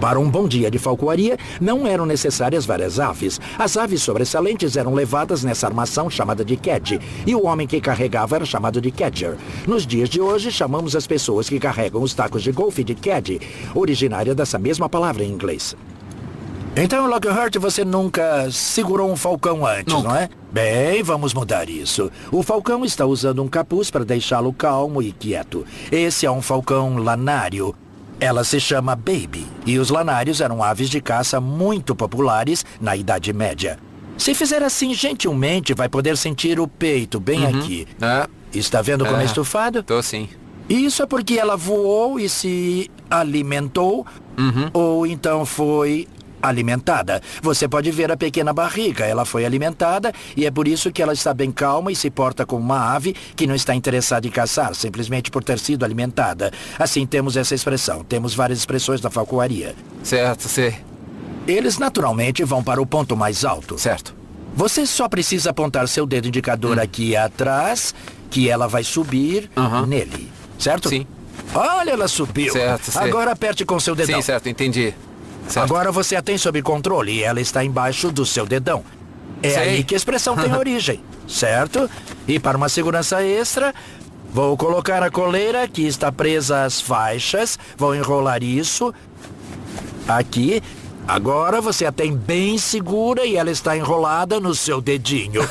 Para um bom dia de falcoaria, não eram necessárias várias aves. As aves sobressalentes eram levadas nessa armação chamada de kedge, e o homem que carregava era chamado de kedger. Nos dias de hoje, chamamos as pessoas que carregam os tacos de golfe de caddy, originária dessa mesma palavra em inglês. Então, Lockhart, você nunca segurou um falcão antes, Nunca. não é? Bem, vamos mudar isso. O falcão está usando um capuz para deixá-lo calmo e quieto. Esse é um falcão lanário. Ela se chama Baby. E os lanários eram aves de caça muito populares na Idade Média. Se fizer assim gentilmente, vai poder sentir o peito bem aqui. É, Está vendo como é estufado? tô sim. Isso é porque ela voou e se alimentou, ou então foi alimentada. Você pode ver a pequena barriga, ela foi alimentada e é por isso que ela está bem calma e se porta como uma ave que não está interessada em caçar, simplesmente por ter sido alimentada. Assim temos essa expressão, temos várias expressões da falcoaria. Certo, sei. Eles naturalmente vão para o ponto mais alto. Certo. Você só precisa apontar seu dedo indicador aqui atrás, que ela vai subir nele, certo? Sim. Olha, ela subiu. Certo, sei. Agora aperte com seu dedão. Sim, certo, entendi. Certo. Agora você a tem sob controle e ela está embaixo do seu dedão. É Sei. aí que a expressão tem origem, certo? E para uma segurança extra, vou colocar a coleira que está presa às faixas, vou enrolar isso aqui. Agora você a tem bem segura e ela está enrolada no seu dedinho.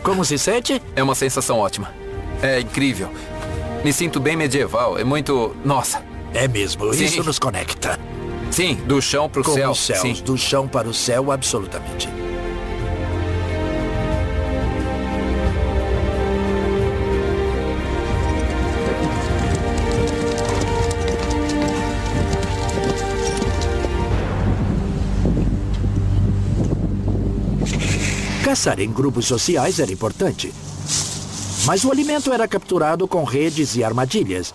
Como se sente? É uma sensação ótima. É incrível. Me sinto bem medieval. É muito... Nossa. É mesmo, Sim. isso nos conecta. Sim, do chão pro Com céu. os céus, Sim. do chão para o céu, absolutamente. Caçar em grupos sociais era importante. Mas o alimento era capturado com redes e armadilhas.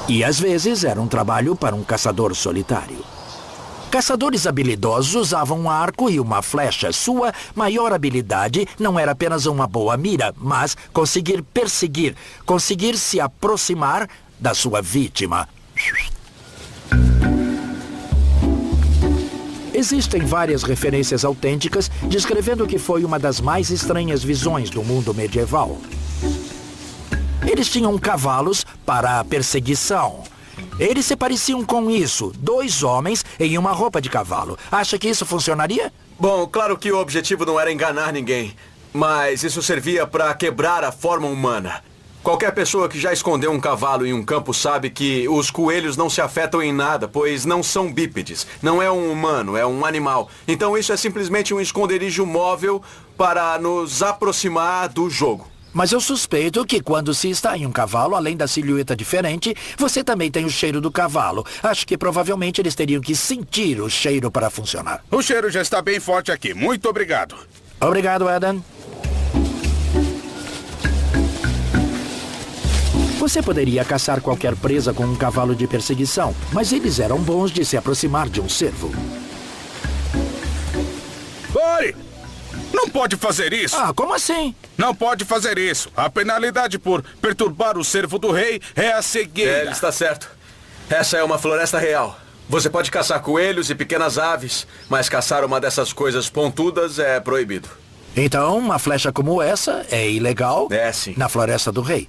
E às vezes era um trabalho para um caçador solitário. Caçadores habilidosos usavam um arco e uma flecha. Sua maior habilidade não era apenas uma boa mira, mas conseguir perseguir, conseguir se aproximar da sua vítima. Existem várias referências autênticas descrevendo que foi uma das mais estranhas visões do mundo medieval. Eles tinham cavalos para a perseguição. Eles se pareciam com isso, 2 homens em uma roupa de cavalo. Acha que isso funcionaria? Bom, claro que o objetivo não era enganar ninguém, mas isso servia para quebrar a forma humana. Qualquer pessoa que já escondeu um cavalo em um campo sabe que os coelhos não se afetam em nada, pois não são bípedes. Não é um humano, é um animal. Então isso é simplesmente um esconderijo móvel para nos aproximar do jogo. Mas eu suspeito que quando se está em um cavalo, além da silhueta diferente, você também tem o cheiro do cavalo. Acho que provavelmente eles teriam que sentir o cheiro para funcionar. O cheiro já está bem forte aqui. Muito obrigado. Obrigado, Adam. Você poderia caçar qualquer presa com um cavalo de perseguição, mas eles eram bons de se aproximar de um cervo. Pare! Não pode fazer isso! Ah, como assim? Não pode fazer isso! A penalidade por perturbar o cervo do rei é a cegueira. Ele está certo. Essa é uma floresta real. Você pode caçar coelhos e pequenas aves, mas caçar uma dessas coisas pontudas é proibido. Então, uma flecha como essa é ilegal É, sim. na Floresta do Rei.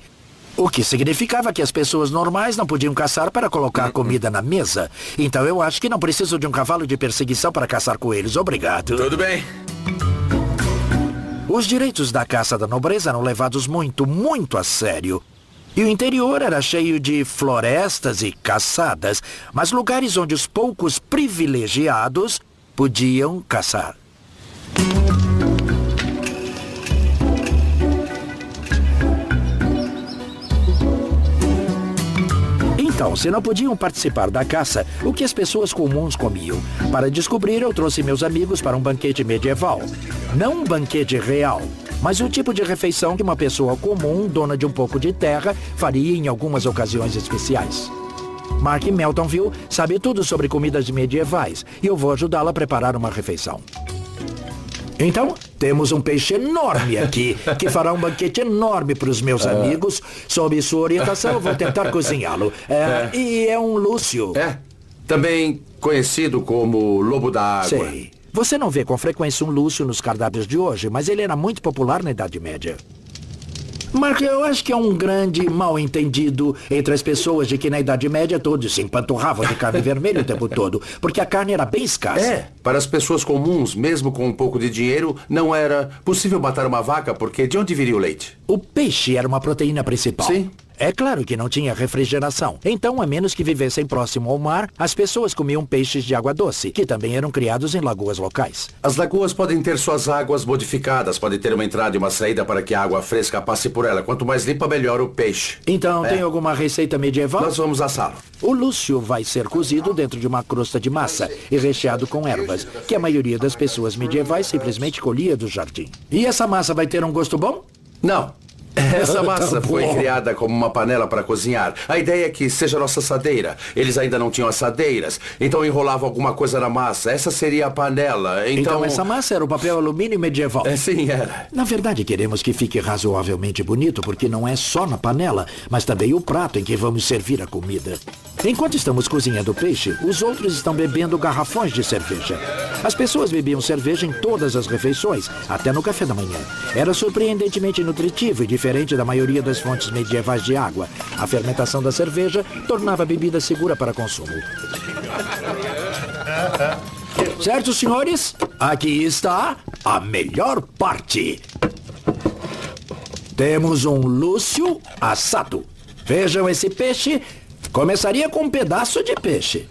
O que significava que as pessoas normais não podiam caçar para colocar comida na mesa. Então eu acho que não preciso de um cavalo de perseguição para caçar coelhos. Obrigado. Tudo bem. Os direitos da caça da nobreza eram levados muito, muito a sério. E o interior era cheio de florestas e caçadas, mas lugares onde os poucos privilegiados podiam caçar. Então, se não podiam participar da caça, o que as pessoas comuns comiam? Para descobrir, eu trouxe meus amigos para um banquete medieval. Não um banquete real, mas o tipo de refeição que uma pessoa comum, dona de um pouco de terra, faria em algumas ocasiões especiais. Mark Meltonville sabe tudo sobre comidas medievais e eu vou ajudá-la a preparar uma refeição. Então, temos um peixe enorme aqui, que fará um banquete enorme para os meus amigos. Sob sua orientação, eu vou tentar cozinhá-lo. E é um lúcio. É, também conhecido como lobo da água. Sei. Você não vê com frequência um lúcio nos cardápios de hoje, mas ele era muito popular na Idade Média. Mark, eu acho que é um grande mal-entendido entre as pessoas de que na Idade Média todos se empanturravam de carne vermelha o tempo todo, porque a carne era bem escassa. É, para as pessoas comuns, mesmo com um pouco de dinheiro, não era possível matar uma vaca, porque de onde viria o leite? O peixe era uma proteína principal. Sim. É claro que não tinha refrigeração. Então, a menos que vivessem próximo ao mar, as pessoas comiam peixes de água doce, que também eram criados em lagoas locais. As lagoas podem ter suas águas modificadas, podem ter uma entrada e uma saída para que a água fresca passe por ela. Quanto mais limpa, melhor o peixe. Então, tem alguma receita medieval? Nós vamos assá-lo. O lúcio vai ser cozido dentro de uma crosta de massa e recheado com ervas, que a maioria das pessoas medievais simplesmente colhia do jardim. E essa massa vai ter um gosto bom? Não. Essa massa Tá foi bom. criada como uma panela para cozinhar. A ideia é que seja nossa assadeira. Eles ainda não tinham assadeiras, então enrolavam alguma coisa na massa. Essa seria a panela. Então essa massa era o papel alumínio medieval. Sim, era. Na verdade, queremos que fique razoavelmente bonito, porque não é só na panela, mas também o prato em que vamos servir a comida. Enquanto estamos cozinhando o peixe, os outros estão bebendo garrafões de cerveja. As pessoas bebiam cerveja em todas as refeições, até no café da manhã. Era surpreendentemente nutritivo e diferente da maioria das fontes medievais de água. A fermentação da cerveja tornava a bebida segura para consumo. Certo, senhores? Aqui está a melhor parte. Temos um lúcio assado. Vejam esse peixe. Começaria com um pedaço de peixe.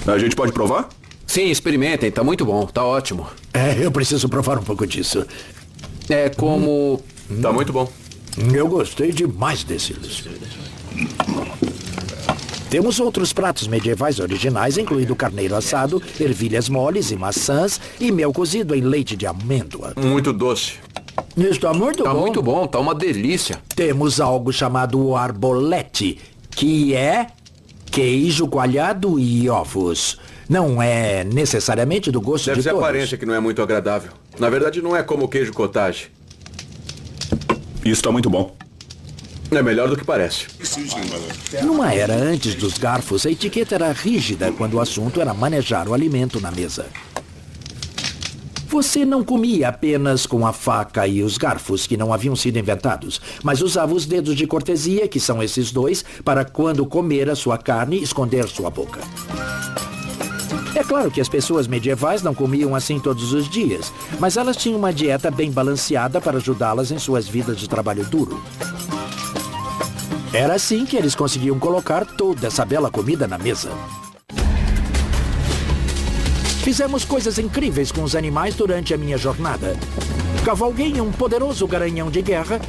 A gente pode provar? Sim, experimentem, tá muito bom, tá ótimo. Eu preciso provar um pouco disso. É como... Tá muito bom. Eu gostei demais desse lúcio. Temos outros pratos medievais originais, incluindo carneiro assado, ervilhas moles e maçãs e mel cozido em leite de amêndoa. Muito doce. Está muito Tá bom. muito bom, tá uma delícia. Temos algo chamado arbolete, que é queijo coalhado e ovos. Não é necessariamente do gosto Deve de ser a todos. aparência que não é muito agradável. Na verdade, não é como o queijo cottage. Isso tá muito bom. É melhor do que parece. Numa era antes dos garfos, a etiqueta era rígida quando o assunto era manejar o alimento na mesa. Você não comia apenas com a faca e os garfos, que não haviam sido inventados, mas usava os dedos de cortesia, que são esses dois, para quando comer a sua carne, esconder sua boca. É claro que as pessoas medievais não comiam assim todos os dias, mas elas tinham uma dieta bem balanceada para ajudá-las em suas vidas de trabalho duro. Era assim que eles conseguiam colocar toda essa bela comida na mesa. Fizemos coisas incríveis com os animais durante a minha jornada. Cavalguei em um poderoso garanhão de guerra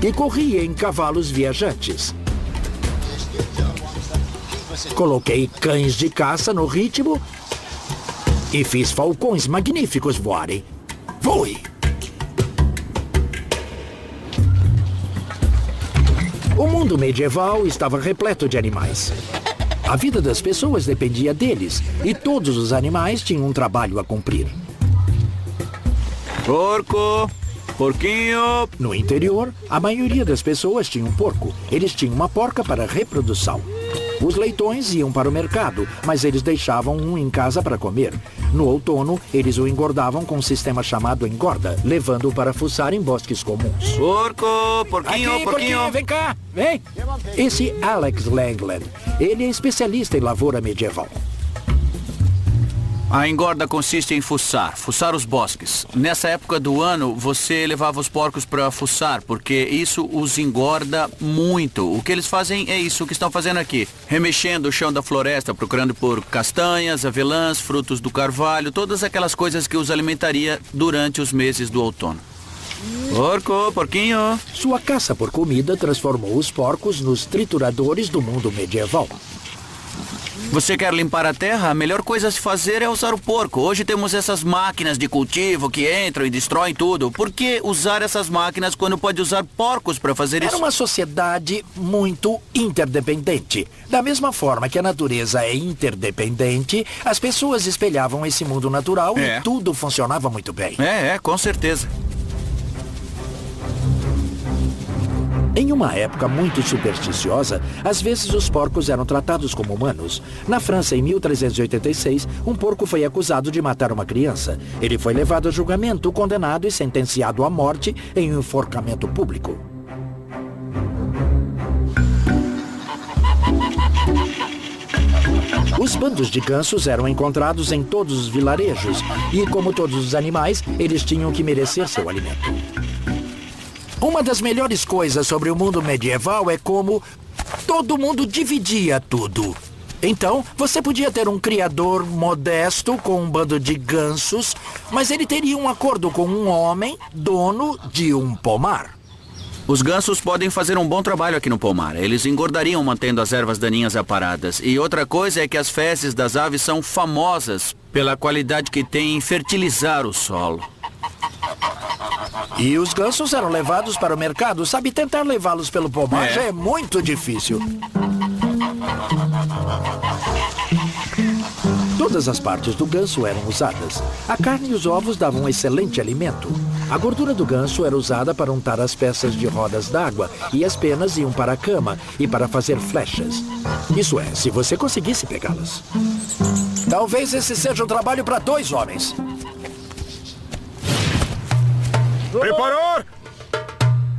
e corri em cavalos viajantes. Coloquei cães de caça no ritmo e fiz falcões magníficos voarem. Voe! O mundo medieval estava repleto de animais. A vida das pessoas dependia deles, e todos os animais tinham um trabalho a cumprir. Porco, porquinho. No interior, a maioria das pessoas tinha um porco. Eles tinham uma porca para reprodução. Os leitões iam para o mercado, mas eles deixavam um em casa para comer. No outono, eles o engordavam com um sistema chamado engorda, levando-o para fuçar em bosques comuns. Porco, porquinho, Aqui, porquinho. vem cá, vem! Esse Alex Langland, ele é especialista em lavoura medieval. A engorda consiste em fuçar os bosques. Nessa época do ano, você levava os porcos para fuçar, porque isso os engorda muito. O que eles fazem é isso que estão fazendo aqui. Remexendo o chão da floresta, procurando por castanhas, avelãs, frutos do carvalho, todas aquelas coisas que os alimentaria durante os meses do outono. Porco, porquinho. Sua caça por comida transformou os porcos nos trituradores do mundo medieval. Você quer limpar a terra? A melhor coisa a se fazer é usar o porco. Hoje temos essas máquinas de cultivo que entram e destroem tudo. Por que usar essas máquinas quando pode usar porcos para fazer Era isso? uma sociedade muito interdependente. Da mesma forma que a natureza é interdependente, as pessoas espelhavam esse mundo natural É. e tudo funcionava muito bem. Com certeza. Em uma época muito supersticiosa, às vezes os porcos eram tratados como humanos. Na França, em 1386, um porco foi acusado de matar uma criança. Ele foi levado a julgamento, condenado e sentenciado à morte em um enforcamento público. Os bandos de gansos eram encontrados em todos os vilarejos e, como todos os animais, eles tinham que merecer seu alimento. Uma das melhores coisas sobre o mundo medieval é como todo mundo dividia tudo. Então, você podia ter um criador modesto com um bando de gansos, mas ele teria um acordo com um homem, dono de um pomar. Os gansos podem fazer um bom trabalho aqui no pomar. Eles engordariam mantendo as ervas daninhas aparadas. E outra coisa é que as fezes das aves são famosas pela qualidade que têm em fertilizar o solo. E os gansos eram levados para o mercado. Sabe, tentar levá-los pelo pomar já é muito difícil. Todas as partes do ganso eram usadas. A carne e os ovos davam um excelente alimento. A gordura do ganso era usada para untar as peças de rodas d'água e as penas iam para a cama e para fazer flechas. Isso é, se você conseguisse pegá-las. Talvez esse seja um trabalho para 2 homens. Preparar!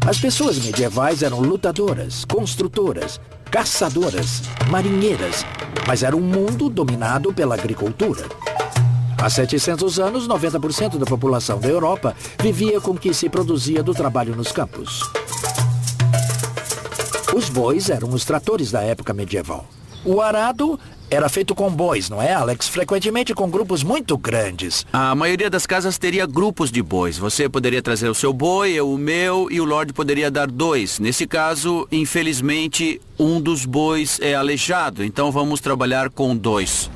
As pessoas medievais eram lutadoras, construtoras, caçadoras, marinheiras, mas era um mundo dominado pela agricultura. Há 700 anos, 90% da população da Europa vivia com o que se produzia do trabalho nos campos. Os bois eram os tratores da época medieval. O arado era feito com bois, não é, Alex? Frequentemente com grupos muito grandes. A maioria das casas teria grupos de bois. Você poderia trazer o seu boi, eu o meu, e o Lorde poderia dar 2. Nesse caso, infelizmente, um dos bois é aleijado, então vamos trabalhar com 2.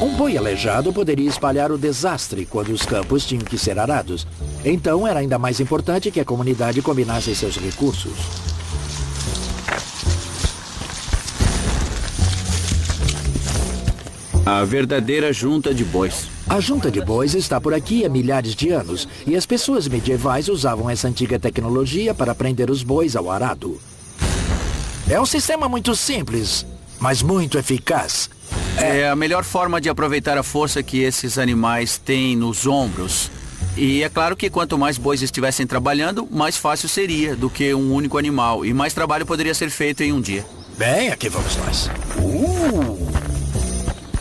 Um boi aleijado poderia espalhar o desastre quando os campos tinham que ser arados. Então era ainda mais importante que a comunidade combinasse seus recursos. A verdadeira junta de bois. A junta de bois está por aqui há milhares de anos e as pessoas medievais usavam essa antiga tecnologia para prender os bois ao arado. É um sistema muito simples, mas muito eficaz. É a melhor forma de aproveitar a força que esses animais têm nos ombros. E é claro que quanto mais bois estivessem trabalhando, mais fácil seria do que um único animal. E mais trabalho poderia ser feito em um dia. Bem, aqui vamos nós.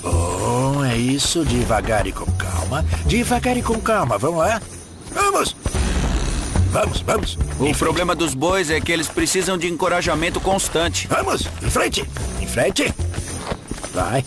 Oh, é isso, devagar e com calma. Devagar e com calma, vamos lá? Vamos! Vamos. O problema dos bois é que eles precisam de encorajamento constante. Vamos, em frente. Vai.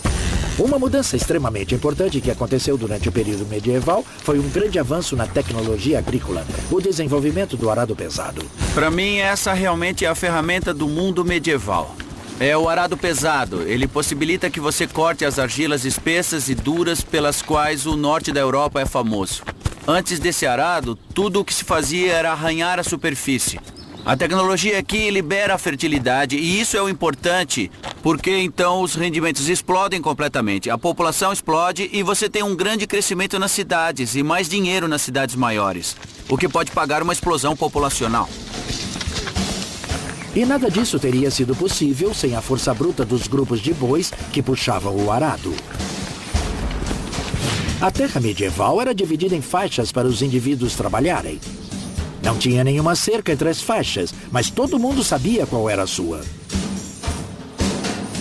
Uma mudança extremamente importante que aconteceu durante o período medieval foi um grande avanço na tecnologia agrícola, o desenvolvimento do arado pesado. Para mim, essa realmente é a ferramenta do mundo medieval. É o arado pesado. Ele possibilita que você corte as argilas espessas e duras pelas quais o norte da Europa é famoso. Antes desse arado, tudo o que se fazia era arranhar a superfície. A tecnologia aqui libera a fertilidade e isso é o importante, porque então os rendimentos explodem completamente. A população explode e você tem um grande crescimento nas cidades e mais dinheiro nas cidades maiores, o que pode pagar uma explosão populacional. E nada disso teria sido possível sem a força bruta dos grupos de bois que puxavam o arado. A terra medieval era dividida em faixas para os indivíduos trabalharem. Não tinha nenhuma cerca entre as faixas, mas todo mundo sabia qual era a sua.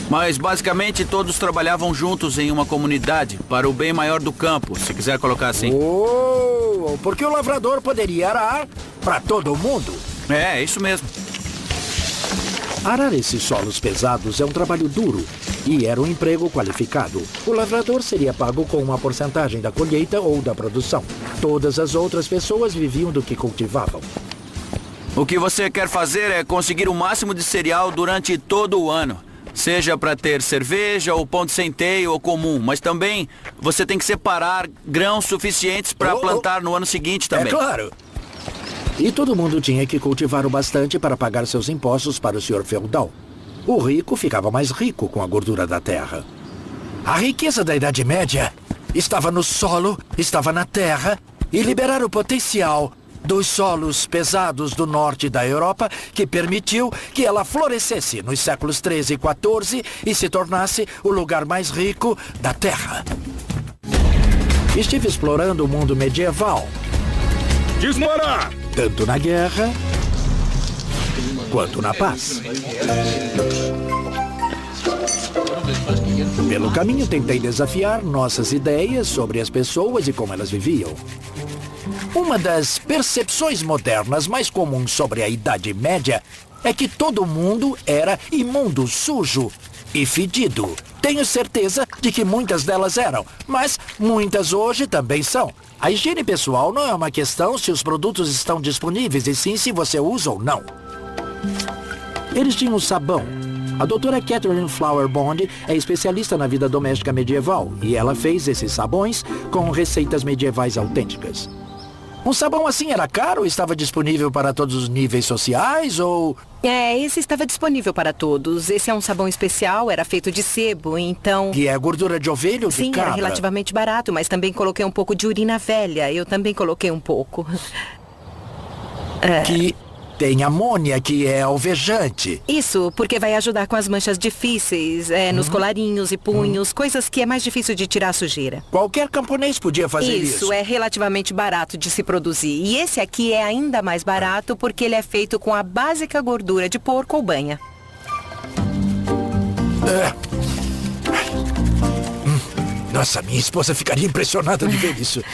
Mas basicamente todos trabalhavam juntos em uma comunidade para o bem maior do campo, se quiser colocar assim. Oh, porque o lavrador poderia arar para todo mundo. É, isso mesmo. Arar esses solos pesados é um trabalho duro e era um emprego qualificado. O lavrador seria pago com uma porcentagem da colheita ou da produção. Todas as outras pessoas viviam do que cultivavam. O que você quer fazer é conseguir o máximo de cereal durante todo o ano. Seja para ter cerveja ou pão de centeio ou comum, mas também você tem que separar grãos suficientes para plantar no ano seguinte também. É claro. E todo mundo tinha que cultivar o bastante para pagar seus impostos para o senhor feudal. O rico ficava mais rico com a gordura da terra. A riqueza da Idade Média estava no solo, estava na terra, e liberar o potencial dos solos pesados do norte da Europa que permitiu que ela florescesse nos séculos 13 e 14 e se tornasse o lugar mais rico da Terra. Estive explorando o mundo medieval, Disparar! tanto na guerra quanto na paz. Pelo caminho, tentei desafiar nossas ideias sobre as pessoas e como elas viviam. Uma das percepções modernas mais comuns sobre a Idade Média é que todo mundo era imundo, sujo e fedido. Tenho certeza de que muitas delas eram, mas muitas hoje também são. A higiene pessoal não é uma questão se os produtos estão disponíveis, e sim se você usa ou não. Eles tinham sabão. A doutora Catherine Flower Bond é especialista na vida doméstica medieval e ela fez esses sabões com receitas medievais autênticas. Um sabão assim era caro? Estava disponível para todos os níveis sociais ou... Esse estava disponível para todos. Esse é um sabão especial, era feito de sebo, então... Que é gordura de ovelha ou de Sim, cabra? era relativamente barato, mas também coloquei um pouco de urina velha. Eu também coloquei um pouco. Que tem amônia, que é alvejante. Isso, porque vai ajudar com as manchas difíceis, nos colarinhos e punhos, coisas que é mais difícil de tirar a sujeira. Qualquer camponês podia fazer isso. Isso, é relativamente barato de se produzir. E esse aqui é ainda mais barato porque ele é feito com a básica gordura de porco ou banha. Nossa, minha esposa ficaria impressionada de ver isso.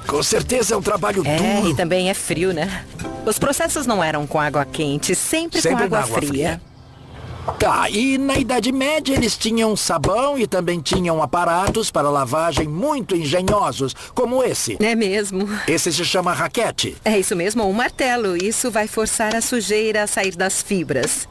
Com certeza é um trabalho duro. E também é frio, né? Os processos não eram com água quente, sempre com na água fria. Tá, e na Idade Média eles tinham sabão e também tinham aparatos para lavagem muito engenhosos, como esse. É mesmo. Esse se chama raquete. É isso mesmo, um martelo. Isso vai forçar a sujeira a sair das fibras.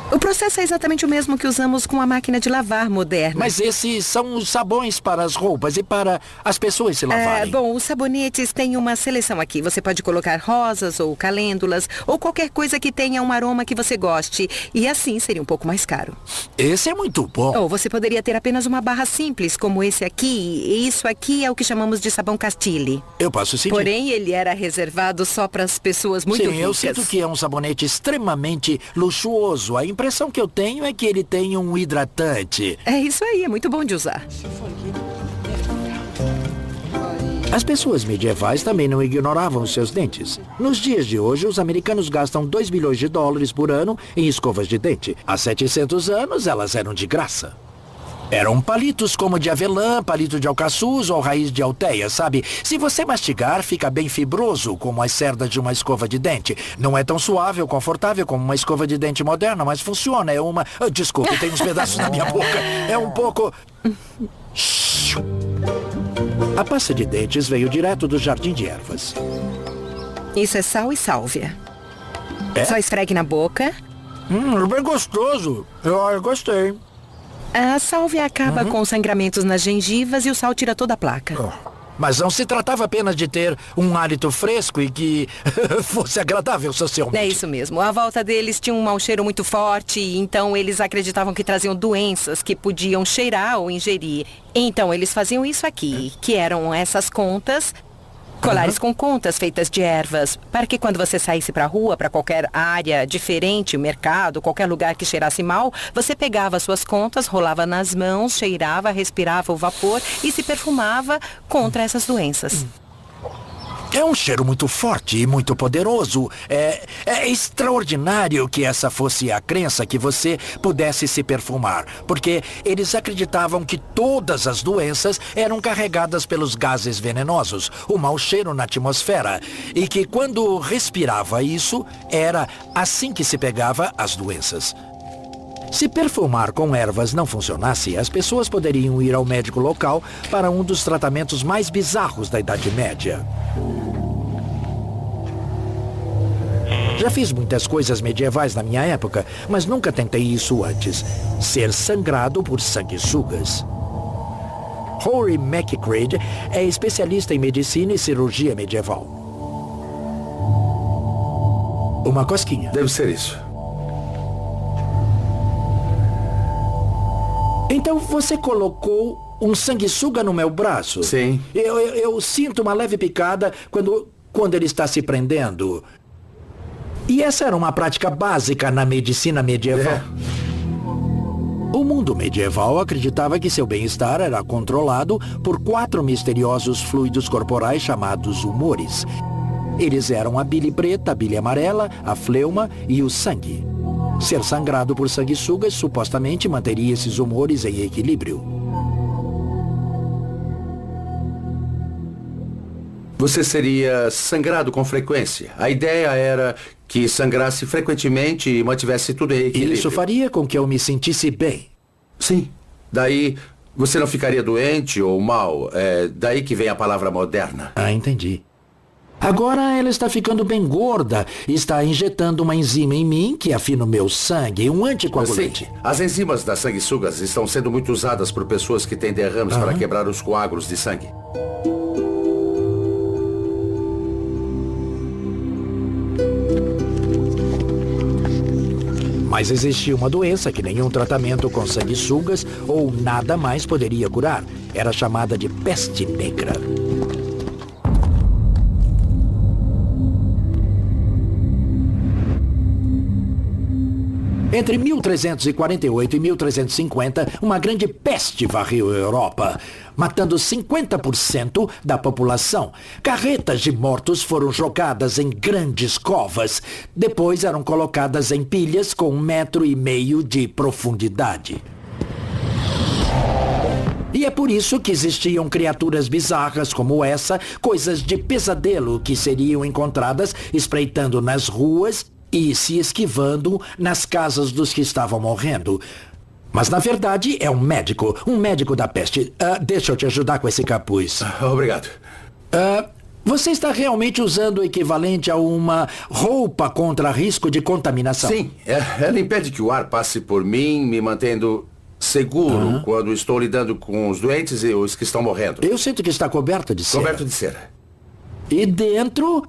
O processo é exatamente o mesmo que usamos com a máquina de lavar moderna. Mas esses são os sabões para as roupas e para as pessoas se lavarem. Bom, os sabonetes têm uma seleção aqui. Você pode colocar rosas ou calêndulas ou qualquer coisa que tenha um aroma que você goste. E assim seria um pouco mais caro. Esse é muito bom. Ou você poderia ter apenas uma barra simples, como esse aqui. E isso aqui é o que chamamos de sabão Castile. Eu posso sentir. Porém, ele era reservado só para as pessoas muito ricas. Sim, eu sinto que é um sabonete extremamente luxuoso. A impressão que eu tenho é que ele tem um hidratante. É isso aí, é muito bom de usar. As pessoas medievais também não ignoravam os seus dentes. Nos dias de hoje, os americanos gastam 2 bilhões de dólares por ano em escovas de dente. Há 700 anos, elas eram de graça. Eram palitos como de avelã, palito de alcaçuz ou raiz de alteia, sabe? Se você mastigar, fica bem fibroso, como as cerdas de uma escova de dente. Não é tão suave ou confortável como uma escova de dente moderna, mas funciona. É uma... Desculpe, tem uns pedaços na minha boca. É um pouco... A pasta de dentes veio direto do jardim de ervas. Isso é sal e sálvia. É? Só esfregue na boca. Bem gostoso. Eu gostei. A sálvia acaba com os sangramentos nas gengivas e o sal tira toda a placa. Mas não se tratava apenas de ter um hálito fresco e que fosse agradável socialmente. É isso mesmo. À volta deles tinha um mau cheiro muito forte, então eles acreditavam que traziam doenças que podiam cheirar ou ingerir. Então eles faziam isso aqui, que eram essas contas... Colares com contas feitas de ervas, para que quando você saísse para a rua, para qualquer área diferente, mercado, qualquer lugar que cheirasse mal, você pegava suas contas, rolava nas mãos, cheirava, respirava o vapor e se perfumava contra essas doenças. É um cheiro muito forte e muito poderoso. É extraordinário que essa fosse a crença que você pudesse se perfumar, porque eles acreditavam que todas as doenças eram carregadas pelos gases venenosos, o mau cheiro na atmosfera, e que quando respirava isso, era assim que se pegava as doenças. Se perfumar com ervas não funcionasse, as pessoas poderiam ir ao médico local para um dos tratamentos mais bizarros da Idade Média. Já fiz muitas coisas medievais na minha época, mas nunca tentei isso antes. Ser sangrado por sanguessugas. Rory McCreed é especialista em medicina e cirurgia medieval. Uma cosquinha. Deve ser isso. Então você colocou um sanguessuga no meu braço? Sim. Eu sinto uma leve picada quando ele está se prendendo. E essa era uma prática básica na medicina medieval. O mundo medieval acreditava que seu bem-estar era controlado por 4 misteriosos fluidos corporais chamados humores. Eles eram a bile preta, a bile amarela, a fleuma e o sangue. Ser sangrado por sanguessugas supostamente manteria esses humores em equilíbrio. Você seria sangrado com frequência. A ideia era que sangrasse frequentemente e mantivesse tudo em equilíbrio. Isso faria com que eu me sentisse bem. Sim. Daí você não ficaria doente ou mal. É daí que vem a palavra moderna. Ah, entendi. Agora ela está ficando bem gorda e está injetando uma enzima em mim que afina o meu sangue, um anticoagulante. Sim. As enzimas das sanguessugas estão sendo muito usadas por pessoas que têm derrames para quebrar os coágulos de sangue. Mas existia uma doença que nenhum tratamento com sanguessugas ou nada mais poderia curar. Era chamada de peste negra. Entre 1348 e 1350, uma grande peste varreu a Europa, matando 50% da população. Carretas de mortos foram jogadas em grandes covas. Depois eram colocadas em pilhas com 1,5 metro de profundidade. E é por isso que existiam criaturas bizarras como essa, coisas de pesadelo que seriam encontradas espreitando nas ruas e se esquivando nas casas dos que estavam morrendo. Mas, na verdade, é um médico da peste. Deixa eu te ajudar com esse capuz. Obrigado. Você está realmente usando o equivalente a uma roupa contra risco de contaminação? Sim, ela impede que o ar passe por mim, me mantendo seguro quando estou lidando com os doentes e os que estão morrendo. Eu sinto que está coberto de cera. Coberto de cera. E dentro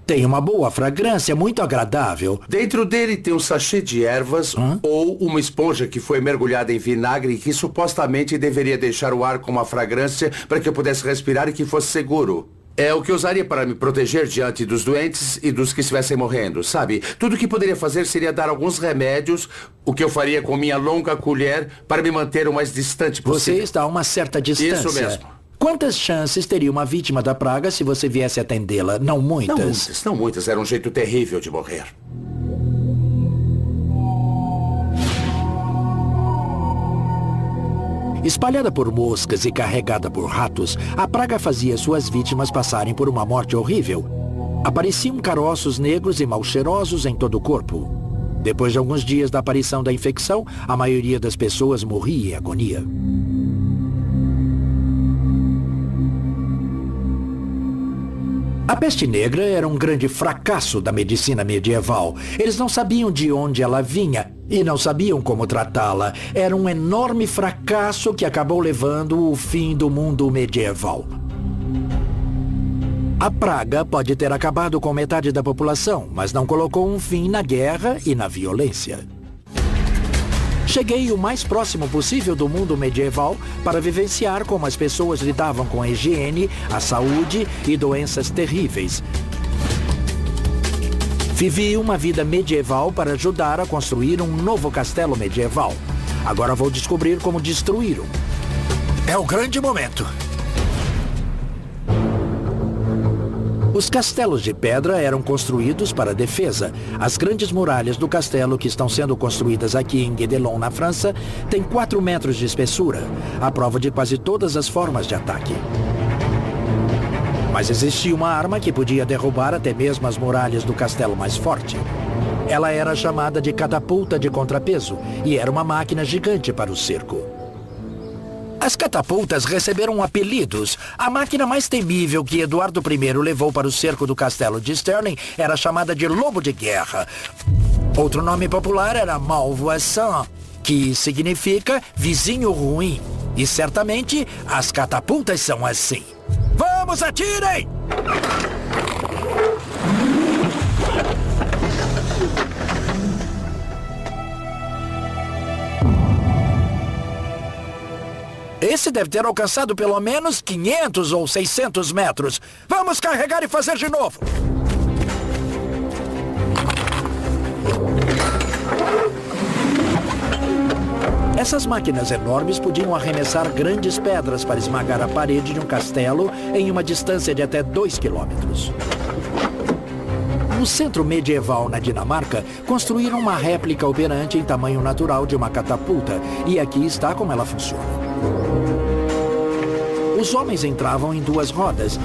tem uma boa fragrância, muito agradável. Dentro dele tem um sachê de ervas ou uma esponja que foi mergulhada em vinagre e que supostamente deveria deixar o ar com uma fragrância para que eu pudesse respirar e que fosse seguro. É o que eu usaria para me proteger diante dos doentes e dos que estivessem morrendo, sabe? Tudo o que poderia fazer seria dar alguns remédios, o que eu faria com minha longa colher para me manter o mais distante possível. Você está a uma certa distância. Isso mesmo. Quantas chances teria uma vítima da praga se você viesse atendê-la? Não muitas. Não muitas. Era um jeito terrível de morrer. Espalhada por moscas e carregada por ratos, a praga fazia suas vítimas passarem por uma morte horrível. Apareciam caroços negros e mal cheirosos em todo o corpo. Depois de alguns dias da aparição da infecção, a maioria das pessoas morria em agonia. A peste negra era um grande fracasso da medicina medieval. Eles não sabiam de onde ela vinha e não sabiam como tratá-la. Era um enorme fracasso que acabou levando o fim do mundo medieval. A praga pode ter acabado com metade da população, mas não colocou um fim na guerra e na violência. Cheguei o mais próximo possível do mundo medieval para vivenciar como as pessoas lidavam com a higiene, a saúde e doenças terríveis. Vivi uma vida medieval para ajudar a construir um novo castelo medieval. Agora vou descobrir como destruí-lo. É o grande momento. Os castelos de pedra eram construídos para defesa. As grandes muralhas do castelo que estão sendo construídas aqui em Guédelon, na França, têm 4 metros de espessura, à prova de quase todas as formas de ataque. Mas existia uma arma que podia derrubar até mesmo as muralhas do castelo mais forte. Ela era chamada de catapulta de contrapeso e era uma máquina gigante para o cerco. As catapultas receberam apelidos. A máquina mais temível que Eduardo I levou para o cerco do castelo de Stirling era chamada de Lobo de Guerra. Outro nome popular era Malvoisin, que significa vizinho ruim. E certamente as catapultas são assim. Vamos, atirem! Esse deve ter alcançado pelo menos 500 ou 600 metros. Vamos carregar e fazer de novo. Essas máquinas enormes podiam arremessar grandes pedras para esmagar a parede de um castelo em uma distância de até 2 quilômetros. No centro medieval na Dinamarca, construíram uma réplica operante em tamanho natural de uma catapulta. E aqui está como ela funciona. Os homens entravam em 2 rodas,